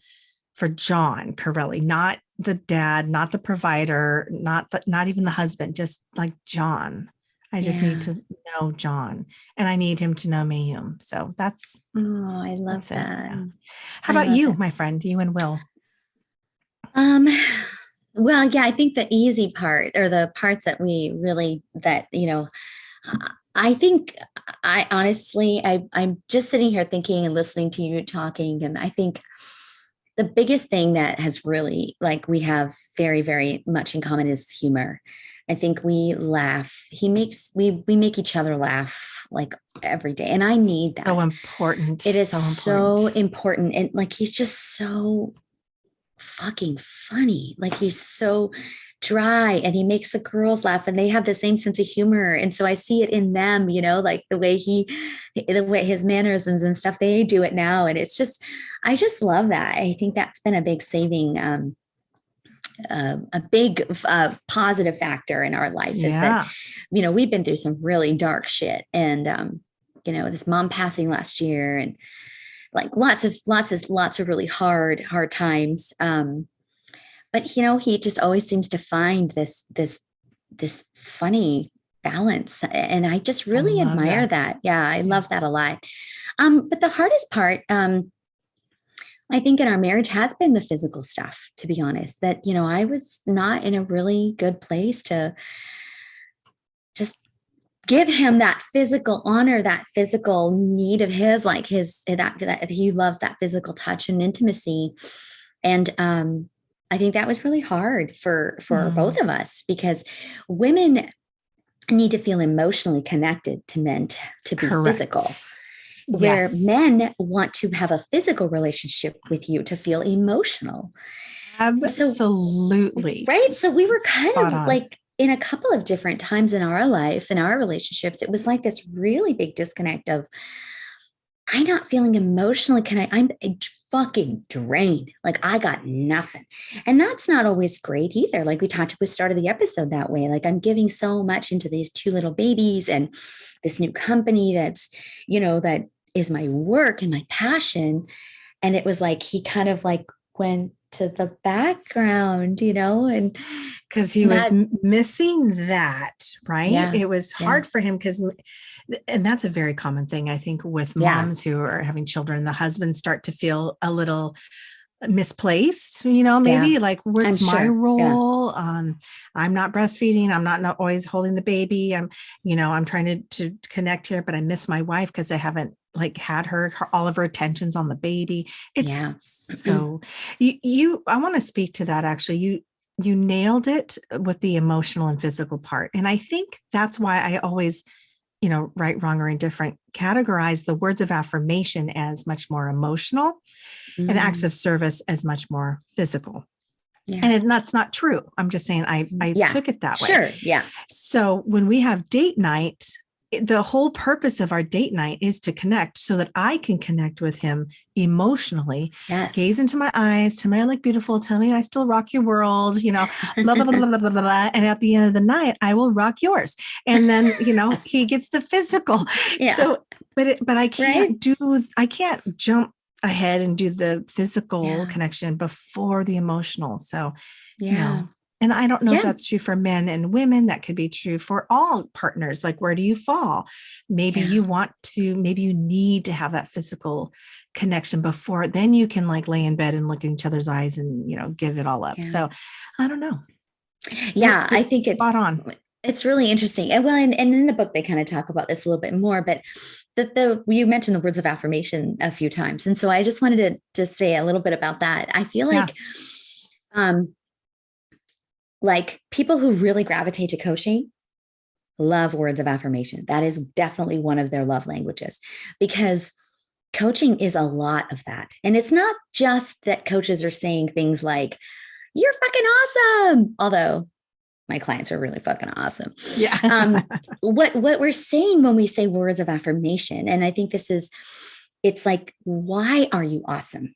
for John Corelli, not the dad, not the provider, not even the husband, just like John. I just need to know John, and I need him to know Mayume. So I love that's it. that. Yeah. How I about love you, it. my friend, you and Will? Um, well, yeah, I think the easy part, or the parts that we really, that, I think I honestly, I'm just sitting here thinking and listening to you talking. And I think the biggest thing that has really, like, we have very, very much in common is humor. I think we laugh. We make each other laugh like every day. And I need So that. important. It is So so important. important. And like, he's just so fucking funny. Like, he's so dry, and he makes the girls laugh, and they have the same sense of humor. And so I see it in them, like the way his mannerisms and stuff, they do it now. And I just love that. I think that's been a big saving, a big positive factor in our life, is that, Yeah. we've been through some really dark shit. And, this mom passing last year, and like lots of really hard times. But he just always seems to find this funny balance, and I just I really love admire that. that. Yeah, I Yeah. love that a lot. But the hardest part, I think, in our marriage has been the physical stuff, to be honest. That, I was not in a really good place to just give him that physical honor, that physical need of his, like that he loves that physical touch and intimacy. And I think that was really hard for both of us, because women need to feel emotionally connected to men to be physical, Correct. where Yes. men want to have a physical relationship with you to feel emotional. So, Absolutely. right. So we were kind Spot of on. like, in a couple of different times in our life, in our relationships, it was like this really big disconnect of, I'm not feeling emotionally connected. I'm fucking drained. Like, I got nothing. And that's not always great either. Like we talked at the start of the episode that way. Like, I'm giving so much into these two little babies and this new company that is my work and my passion. And it was like he kind of like went to the background, and Because he was that, missing that, right? yeah, It was yeah, hard for him and that's a very common thing, I think, with yeah, moms who are having children. The husbands start to feel a little misplaced, yeah. maybe like, I'm what's my sure. Yeah, role? I'm not breastfeeding. I'm not always holding the baby. I'm trying to connect here, but I miss my wife because I haven't like had all of her attentions on the baby. It's yeah. so I want to speak to that. Actually, you nailed it with the emotional and physical part. And I think that's why I always, right, wrong, or indifferent, categorize the words of affirmation as much more emotional and acts Mm, of service as much more physical. yeah. And that's not true. I'm just saying I Yeah. took it that way. Sure. Yeah. So when we have date night, the whole purpose of our date night is to connect so that I can connect with him emotionally, Yes. gaze into my eyes, tell me I look beautiful, tell me I still rock your world, blah, blah, blah, blah, blah, blah, blah. And at the end of the night, I will rock yours. And then, he gets the physical. Yeah. So, but Right. I can't jump ahead and do the physical Yeah. connection before the emotional. So, Yeah. and I don't know if Yeah. that's true for men and women. That could be true for all partners. Like, where do you fall? Maybe Yeah. maybe you need to have that physical connection before, then you can like lay in bed and look in each other's eyes and, give it all up. Yeah. So I don't know. Yeah. I think It's spot on. it's really interesting. And well, and in the book, they kind of talk about this a little bit more, but you mentioned the words of affirmation a few times. And so I just wanted to just say a little bit about that. I feel Yeah. um, like people who really gravitate to coaching love words of affirmation. That is definitely one of their love languages, because coaching is a lot of that. And it's not just that coaches are saying things like, you're fucking awesome. Although my clients are really fucking awesome. Yeah. What we're saying when we say words of affirmation, and I think it's like, why are you awesome?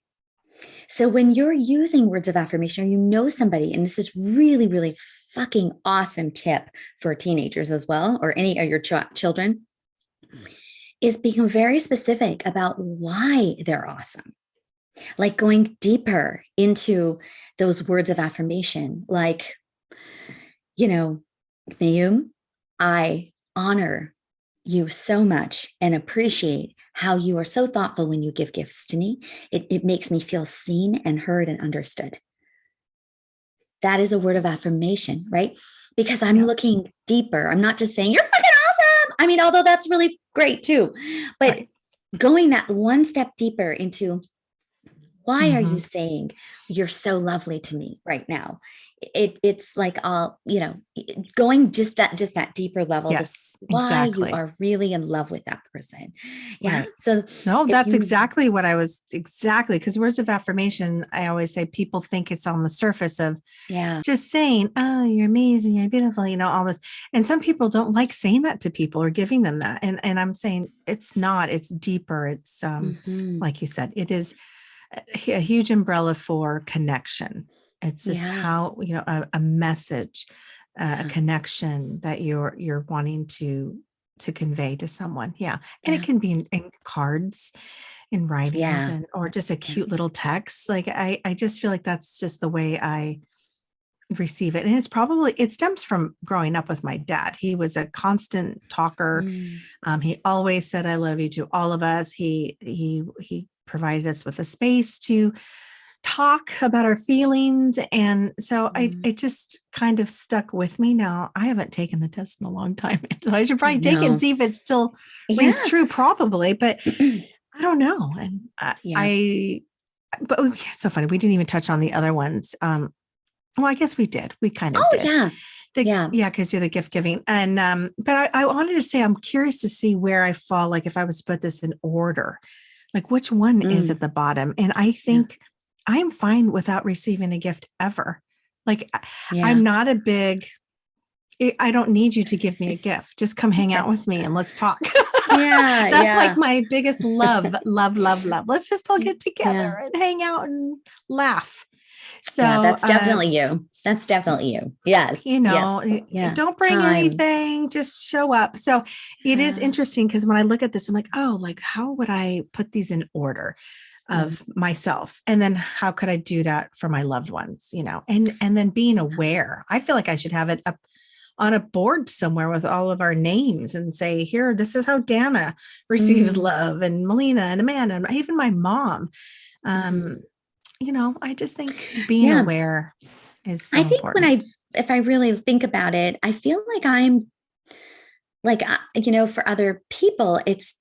So when you're using words of affirmation, or somebody, and this is really, really fucking awesome tip for teenagers as well, or any of your children, is being very specific about why they're awesome. Like going deeper into those words of affirmation, like, Mayum, I honor you so much and appreciate how you are so thoughtful when you give gifts to me. It makes me feel seen and heard and understood. That is a word of affirmation, right? Because I'm looking deeper. I'm not just saying, you're fucking awesome. I mean, although that's really great too, but going that one step deeper into, why are you saying you're so lovely to me right now? It's like all, going just that deeper level, Yes, why exactly. you are really in love with that person. Yeah. Right. So no, that's exactly what I was because words of affirmation, I always say people think it's on the surface of just saying, oh, you're amazing, you're beautiful, all this. And some people don't like saying that to people or giving them that. And I'm saying it's not, it's deeper. It's like you said, it is a huge umbrella for connection. It's just how, a message, a connection that you're wanting to convey to someone. Yeah. And it can be in cards, in writings, or just a cute little text. Like I just feel like that's just the way I receive it. And it stems from growing up with my dad. He was a constant talker. He always said, I love you to all of us. He provided us with a space to talk about our feelings. And so it just kind of stuck with me. Now I haven't taken the test in a long time. So I should probably take it and see if it still rings true, probably, but I don't know. And but it's so funny. We didn't even touch on the other ones. Well, I guess we did. We kind of did. Because you're the gift giving. And but I wanted to say, I'm curious to see where I fall. Like if I was to put this in order, like which one is at the bottom? And I think I am fine without receiving a gift ever. Like I'm not a big, I don't need you to give me a gift. Just come hang out with me and let's talk. That's like my biggest love. Let's just all get together and hang out and laugh. So that's definitely you. That's definitely you. Yes. Don't bring anything, just show up. So it is interesting because when I look at this, I'm like, oh, like how would I put these in order of myself? And then how could I do that for my loved ones, and then being aware. I feel like I should have it up on a board somewhere with all of our names and say, here, this is how Dana receives love, and Melina and Amanda, and even my mom. I just think being aware is so important. If I really think about it, I feel like I'm like, for other people, it's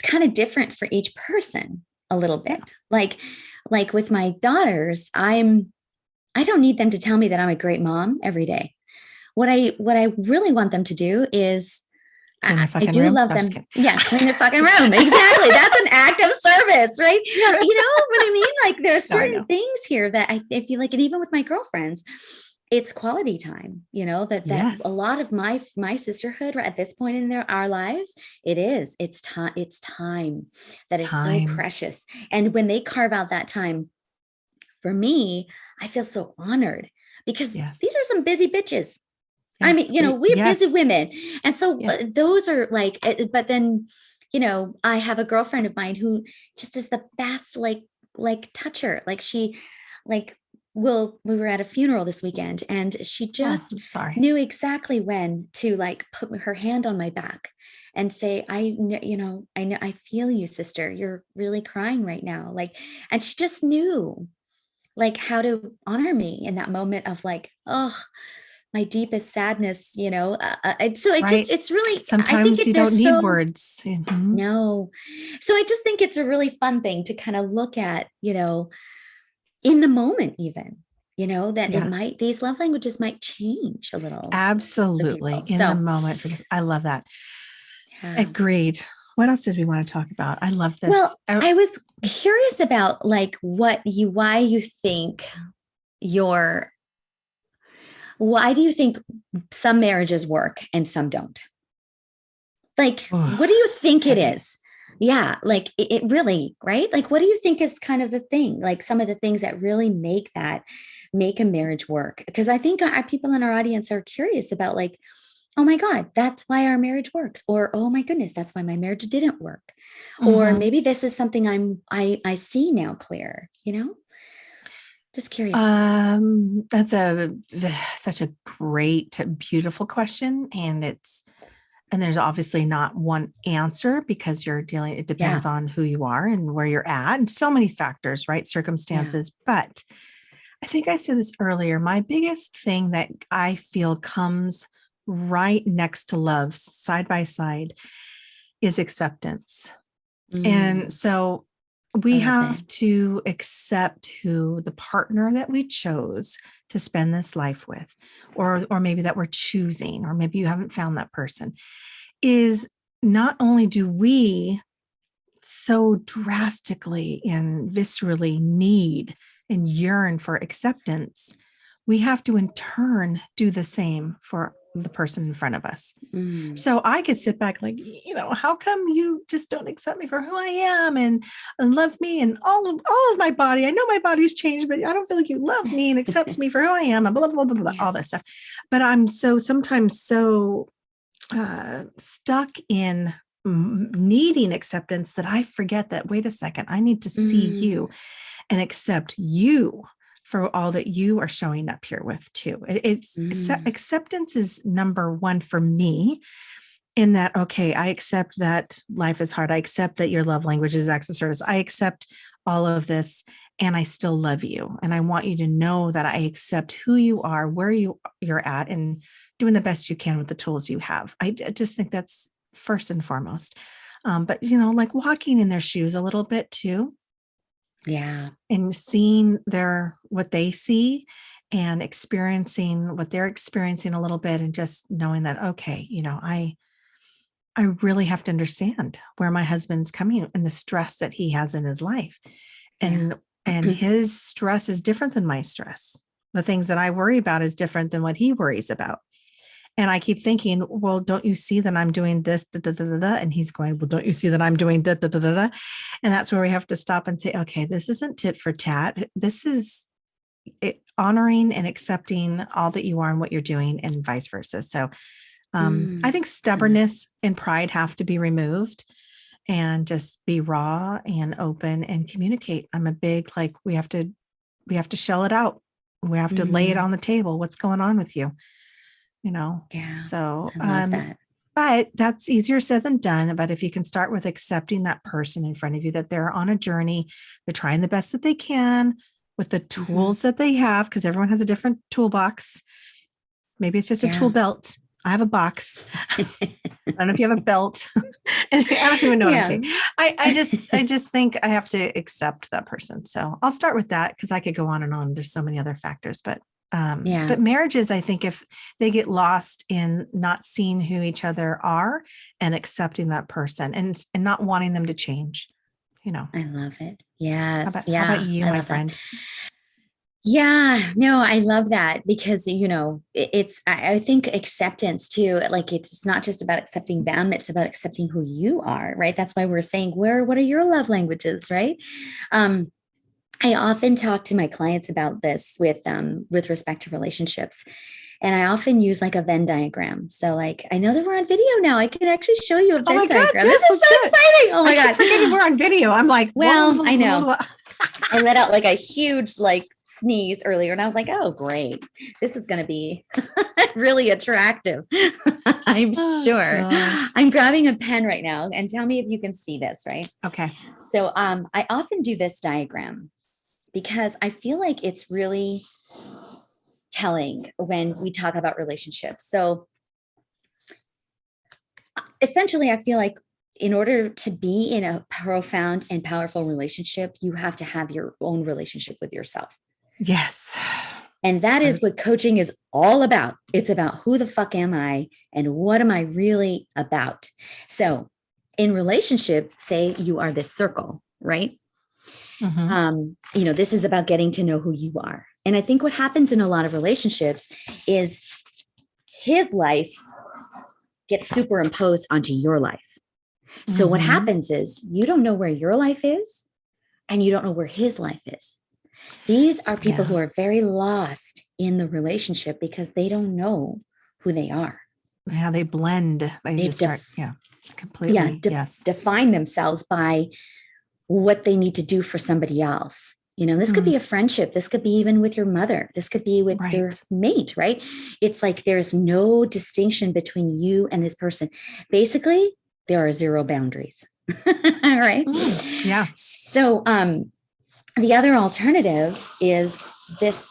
kind of different for each person a little bit. Like with my daughters, I don't need them to tell me that I'm a great mom every day. What I really want them to do is I do love them. Clean their fucking room. Exactly. That's an act of service, right? You know what I mean? Like there are certain things here that I feel like, and even with my girlfriends, it's quality time, that a lot of my sisterhood at this point in our lives, it's time that is so precious. And when they carve out that time for me, I feel so honored because these are some busy bitches. I mean, we're busy women. And so those are like, but then, I have a girlfriend of mine who just is the best, like toucher. Like she, we were at a funeral this weekend and she just knew exactly when to like put her hand on my back and say, I know, I feel you, sister. You're really crying right now. Like, and she just knew like how to honor me in that moment of like, oh, my deepest sadness, so it's really, sometimes you don't need words. No. So I just think it's a really fun thing to kind of look at, in the moment, even, that these love languages might change a little. Absolutely. In the moment. I love that. Agreed. What else did we want to talk about? I love this. Well, I was curious about like why you think why do you think some marriages work and some don't? Like, what do you think it is? Yeah, like it really, right? Like, what do you think is kind of the thing? Like some of the things that really make a marriage work? Because I think our people in our audience are curious about like, oh my God, that's why our marriage works. Or, oh my goodness, that's why my marriage didn't work. Or maybe this is something I see now clear, Just curious. That's such a great, beautiful question. And it's and there's obviously not one answer because it depends on who you are and where you're at and so many factors, right? Circumstances. But I think I said this earlier. My biggest thing that I feel comes right next to love, side by side, is acceptance. And so we have to accept who the partner that we chose to spend this life with, or maybe that we're choosing, or maybe you haven't found that person, is not only do we so drastically and viscerally need and yearn for acceptance, we have to in turn do the same for the person in front of us. So I could sit back like, how come you just don't accept me for who I am and love me and all of my body? I know my body's changed, but I don't feel like you love me and accept me for who I am and blah, blah, blah, blah, all that stuff. But I'm sometimes so stuck in needing acceptance that I forget that, wait a second, I need to see you and accept you for all that you are showing up here with too. Acceptance is number one for me, in that, okay, I accept that life is hard. I accept that your love language is acts of service. I accept all of this, and I still love you. And I want you to know that I accept who you are, where you're at, and doing the best you can with the tools you have. I just think that's first and foremost. But like walking in their shoes a little bit too. Yeah. And seeing what they see and experiencing what they're experiencing a little bit, and just knowing that, okay, I really have to understand where my husband's coming and the stress that he has in his life. And his stress is different than my stress. The things that I worry about is different than what he worries about. And I keep thinking, well, don't you see that I'm doing this? Da, da, da, da, da? And he's going, well, don't you see that I'm doing da, da, da, da, da? And that's where we have to stop and say, okay, this isn't tit for tat. This is honoring and accepting all that you are and what you're doing, and vice versa. So I think stubbornness and pride have to be removed, and just be raw and open and communicate. I'm a big, like, we have to shell it out. We have to lay it on the table. What's going on with you? Yeah. So, I love that. But that's easier said than done. But if you can start with accepting that person in front of you, that they're on a journey, they're trying the best that they can with the tools that they have, because everyone has a different toolbox. Maybe it's just a tool belt. I have a box. I don't know if you have a belt. And I don't even know what I'm saying. I just think I have to accept that person. So I'll start with that, because I could go on and on. There's so many other factors, but marriages, I think, if they get lost in not seeing who each other are and accepting that person and not wanting them to change, I love it. Yes. How about you, my friend? Yeah, no, I love that, because, I think acceptance too, like, it's not just about accepting them, it's about accepting who you are, right? That's why we're saying, what are your love languages, right? I often talk to my clients about this with respect to relationships. And I often use like a Venn diagram. So like, I know that we're on video now. I can actually show you a Venn diagram. Yes, this is so exciting. Oh my God. Forgetting we're on video. I'm like, well, I know. I let out like a huge like sneeze earlier, and I was like, oh, great. This is going to be really attractive. I'm sure. I'm grabbing a pen right now, and tell me if you can see this, right? Okay. So I often do this diagram because I feel like it's really telling when we talk about relationships. So essentially, I feel like in order to be in a profound and powerful relationship, you have to have your own relationship with yourself. Yes. And that is what coaching is all about. It's about who the fuck am I and what am I really about? So in relationship, say you are this circle, right? This is about getting to know who you are. And I think what happens in a lot of relationships is his life gets superimposed onto your life. So what happens is you don't know where your life is and you don't know where his life is. These are people who are very lost in the relationship because they don't know who they are. Yeah, they blend. They just start, completely. Define themselves by what they need to do for somebody else, This could be a friendship. This could be even with your mother. This could be with your Right. mate, right? It's like there's no distinction between you and this person. Basically, there are zero boundaries. All right. Yeah. So the other alternative is this.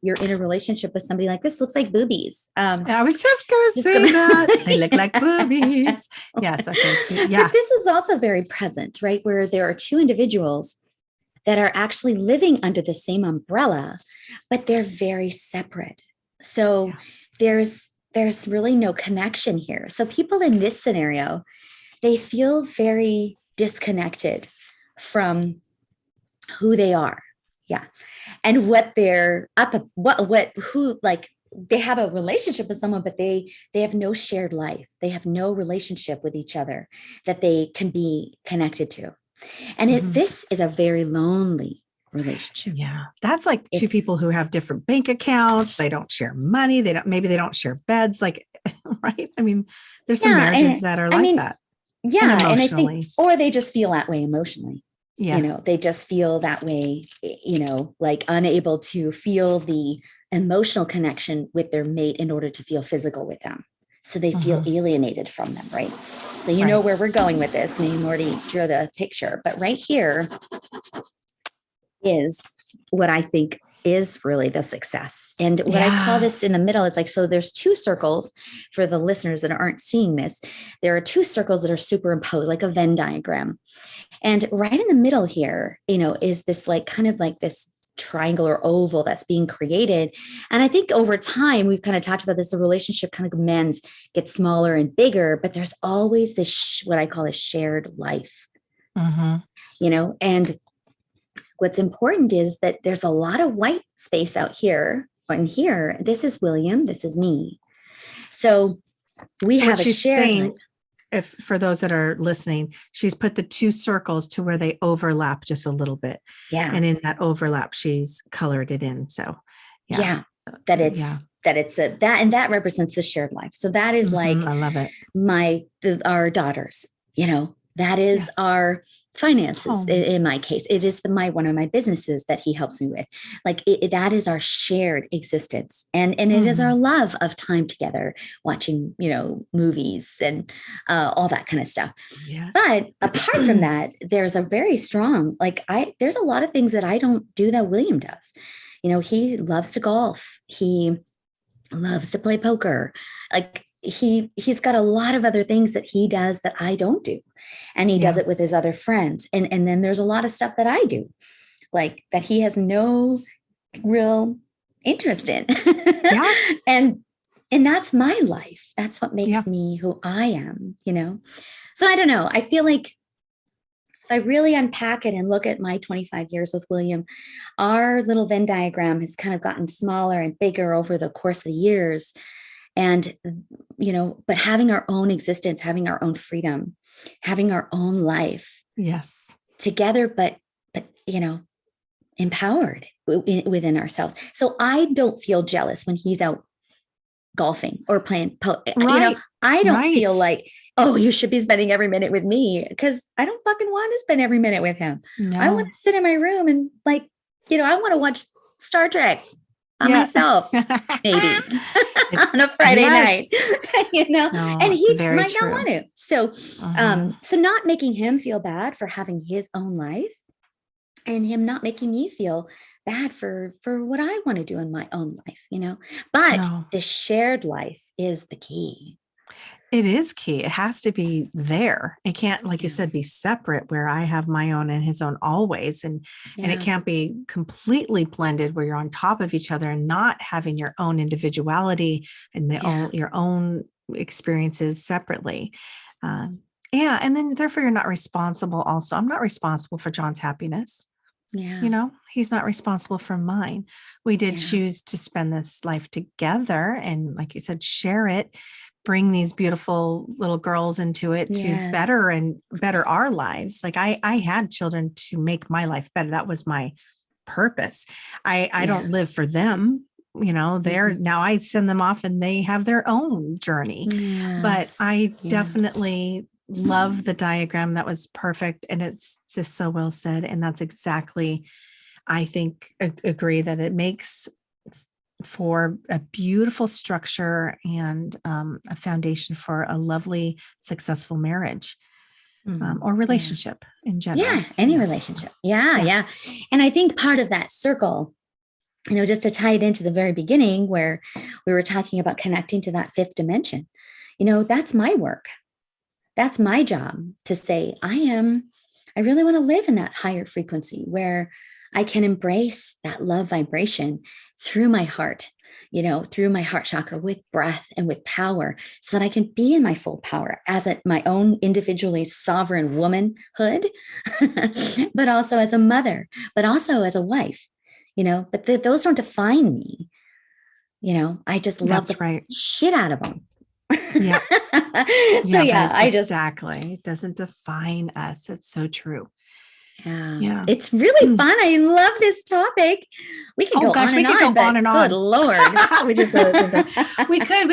You're in a relationship with somebody like this. Looks like boobies. I was just going to say that. They look like boobies. Yes. Okay. Yeah. But this is also very present, right? Where there are two individuals that are actually living under the same umbrella, but they're very separate. So there's really no connection here. So people in this scenario, they feel very disconnected from who they are. Yeah. And what they're up, who like, they have a relationship with someone, but they have no shared life. They have no relationship with each other that they can be connected to. And this is a very lonely relationship. Yeah. That's like two people who have different bank accounts. They don't share money. Maybe they don't share beds. Like, right. I mean, there's some marriages that are like that. Yeah. And I think, or they just feel that way emotionally. Yeah. They just feel that way, like unable to feel the emotional connection with their mate in order to feel physical with them. So they feel alienated from them, right? So you know where we're going with this. And you already drew the picture, but right here is what I think is really the success. And what I call this in the middle is like, so there's two circles for the listeners that aren't seeing this. There are two circles that are superimposed like a Venn diagram. And right in the middle here, is this like kind of like this triangle or oval that's being created. And I think over time, we've kind of talked about this, the relationship kind of mends, gets smaller and bigger, but there's always this, what I call a shared life, and what's important is that there's a lot of white space out here and here. This is William, this is me. So we have a shared life. If for those that are listening, she's put the two circles to where they overlap just a little bit. Yeah. And in that overlap, she's colored it in. So that represents the shared life. So that is like, I love it. Our daughters, that is our finances. In my case, it is one of my businesses that he helps me with. Like that is our shared existence. And it is our love of time together, watching, movies and all that kind of stuff. Yes. But apart from that, there's a very strong, there's a lot of things that I don't do that William does. He loves to golf. He loves to play poker. Like he's got a lot of other things that he does that I don't do. And he does it with his other friends. And then there's a lot of stuff that I do, like that he has no real interest in. And that's my life. That's what makes me who I am, So I don't know. I feel like if I really unpack it and look at my 25 years with William, our little Venn diagram has kind of gotten smaller and bigger over the course of the years. And, but having our own existence, having our own freedom, having our own life together, but, empowered within ourselves. So I don't feel jealous when he's out golfing or playing, I don't feel like, oh, you should be spending every minute with me, because I don't fucking want to spend every minute with him. No. I want to sit in my room and I want to watch Star Trek on myself, maybe on a Friday night, No, and he might true. not want to. So, so not making him feel bad for having his own life, and him not making me feel bad for what I want to do in my own life, but the shared life is the key. It is key. It has to be there. It can't, like you said, be separate where I have my own and his own always. And it can't be completely blended where you're on top of each other and not having your own individuality and your own experiences separately. And then therefore you're not responsible. Also, I'm not responsible for John's happiness. Yeah. He's not responsible for mine. We did choose to spend this life together. And like you said, share it, bring these beautiful little girls into it to better our lives. Like I had children to make my life better. That was my purpose. I don't live for them. They're now I send them off and they have their own journey, but I definitely love the diagram. That was perfect. And it's just so well said. And that's exactly, I think, agree that it makes for a beautiful structure and a foundation for a lovely, successful marriage or relationship in general. Yeah, any relationship. Yeah. And I think part of that circle, just to tie it into the very beginning where we were talking about connecting to that fifth dimension, that's my work. That's my job to say, I really want to live in that higher frequency where I can embrace that love vibration through my heart, through my heart chakra with breath and with power so that I can be in my full power as my own individually sovereign womanhood, but also as a mother, but also as a wife, but those don't define me. I just love the shit out of them. Yeah. So exactly. It doesn't define us. It's so true. Yeah. It's really fun. I love this topic. We could go on and on. Good Lord. We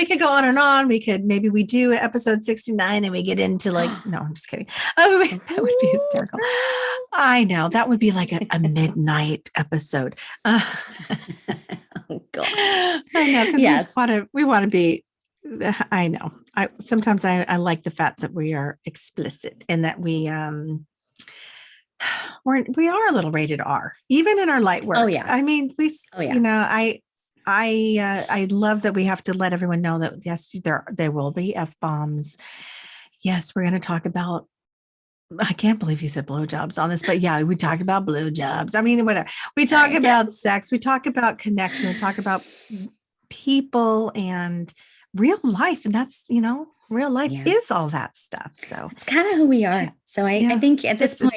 could go on and on. Maybe we do episode 69 and we get into no, I'm just kidding. That would be hysterical. I know that would be like a midnight episode. Oh gosh. I know. Yes. We want to be, I know. Sometimes I like the fact that we are explicit and that we are a little rated R, even in our light work. Oh yeah. I mean, I love that we have to let everyone know that yes, there will be F-bombs. Yes, we're going to talk about. I can't believe you said blowjobs on this, but yeah, we talk about blowjobs. I mean, whatever. We talk about sex. We talk about connection. We talk about people and real life, and that's real life is all that stuff. So it's kind of who we are. So I think at this point,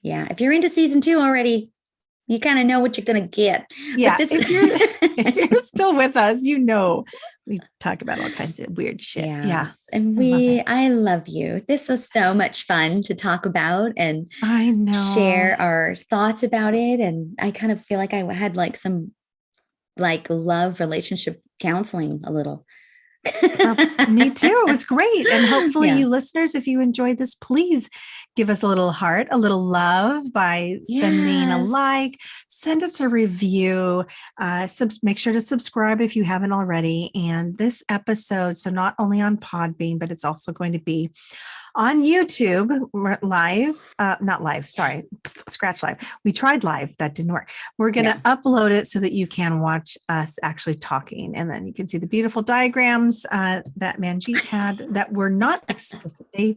if you're into season 2 already, you kind of know what you're going to get. Yeah. But if you're still with us, we talk about all kinds of weird shit. Yeah. And I love you. This was so much fun to talk about and share our thoughts about it. And I kind of feel like I had some love relationship counseling a little. Me too. It was great. And hopefully you listeners, if you enjoyed this, please give us a little heart, a little love by sending a like, send us a review, make sure to subscribe if you haven't already. And this episode, so not only on Podbean, but it's also going to be on YouTube live, not live, sorry, scratch live. We tried live, that didn't work. We're going to upload it so that you can watch us actually talking. And then you can see the beautiful diagrams that Manjeet had that were not explicit. They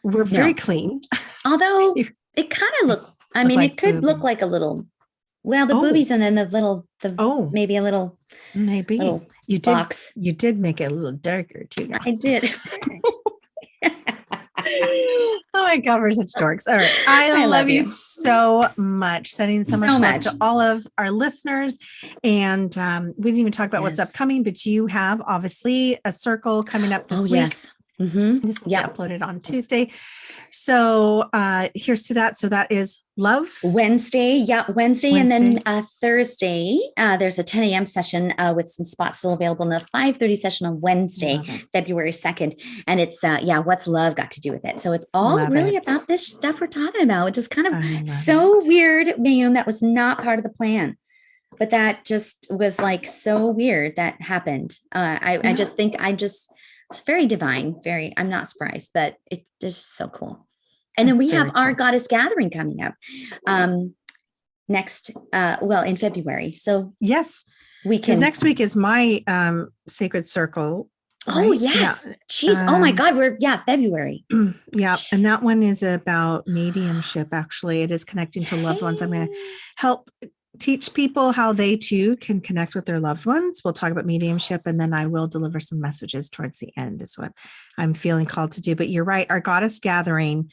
were very clean. Although it kind of looked, it could look like a little, the boobies and then maybe a little, little box. You did make it a little darker too. I did. Oh my God, we're such dorks. All right. I love you so much. Sending so much love to all of our listeners. And we didn't even talk about what's upcoming, but you have obviously a circle coming up this week. Yes. Mm-hmm. This will be uploaded on Tuesday. So here's to that. So that is love. Wednesday. Yeah. Wednesday. And then Thursday, there's a 10 a.m. session with some spots still available in the 5:30 session on Wednesday, February 2nd. And it's, what's love got to do with it? So it's all about this stuff we're talking about, which is kind of so weird, Mayume. That was not part of the plan. But that just was so weird that happened. I just think very divine, I'm not surprised, but it's just so cool. And then we have our goddess gathering coming up next, in February. So yes, we can. Next week is my sacred circle. Right? Oh yes. Jeez. Oh my God. February. Yeah. And that one is about mediumship. Actually, it is connecting to loved ones. I'm going to help teach people how they too can connect with their loved ones. We'll talk about mediumship, and then I will deliver some messages towards the end is what I'm feeling called to do. But you're right. Our goddess gathering,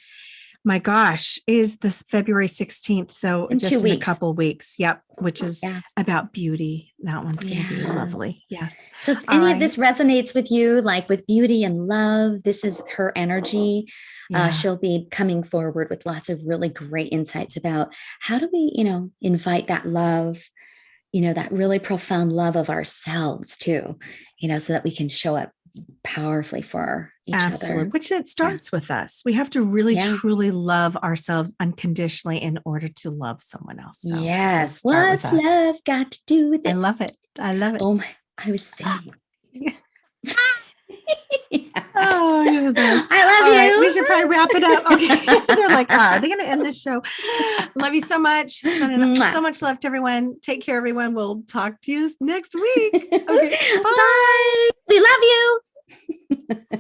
my gosh, is this February 16th. So just in a couple of weeks. Yep. Which is about beauty. That one's going to be lovely. Yes. So if any of this resonates with you, with beauty and love, this is her energy. She'll be coming forward with lots of really great insights about how do we, invite that love, that really profound love of ourselves too, so that we can show up powerfully for each Absolutely. other. Which it starts with us. We have to really, Yeah. truly love ourselves unconditionally in order to love someone else. So yes. start with What's us. love got to do with it? I love it. I love it. Oh my, I was singing. Oh, you're the best. I love All you. right, we should probably wrap it up. Okay. They're like, are they going to end this show? Love you so much. Sending so much love to everyone. Take care, everyone. We'll talk to you next week. Okay. Bye. Bye. We love you.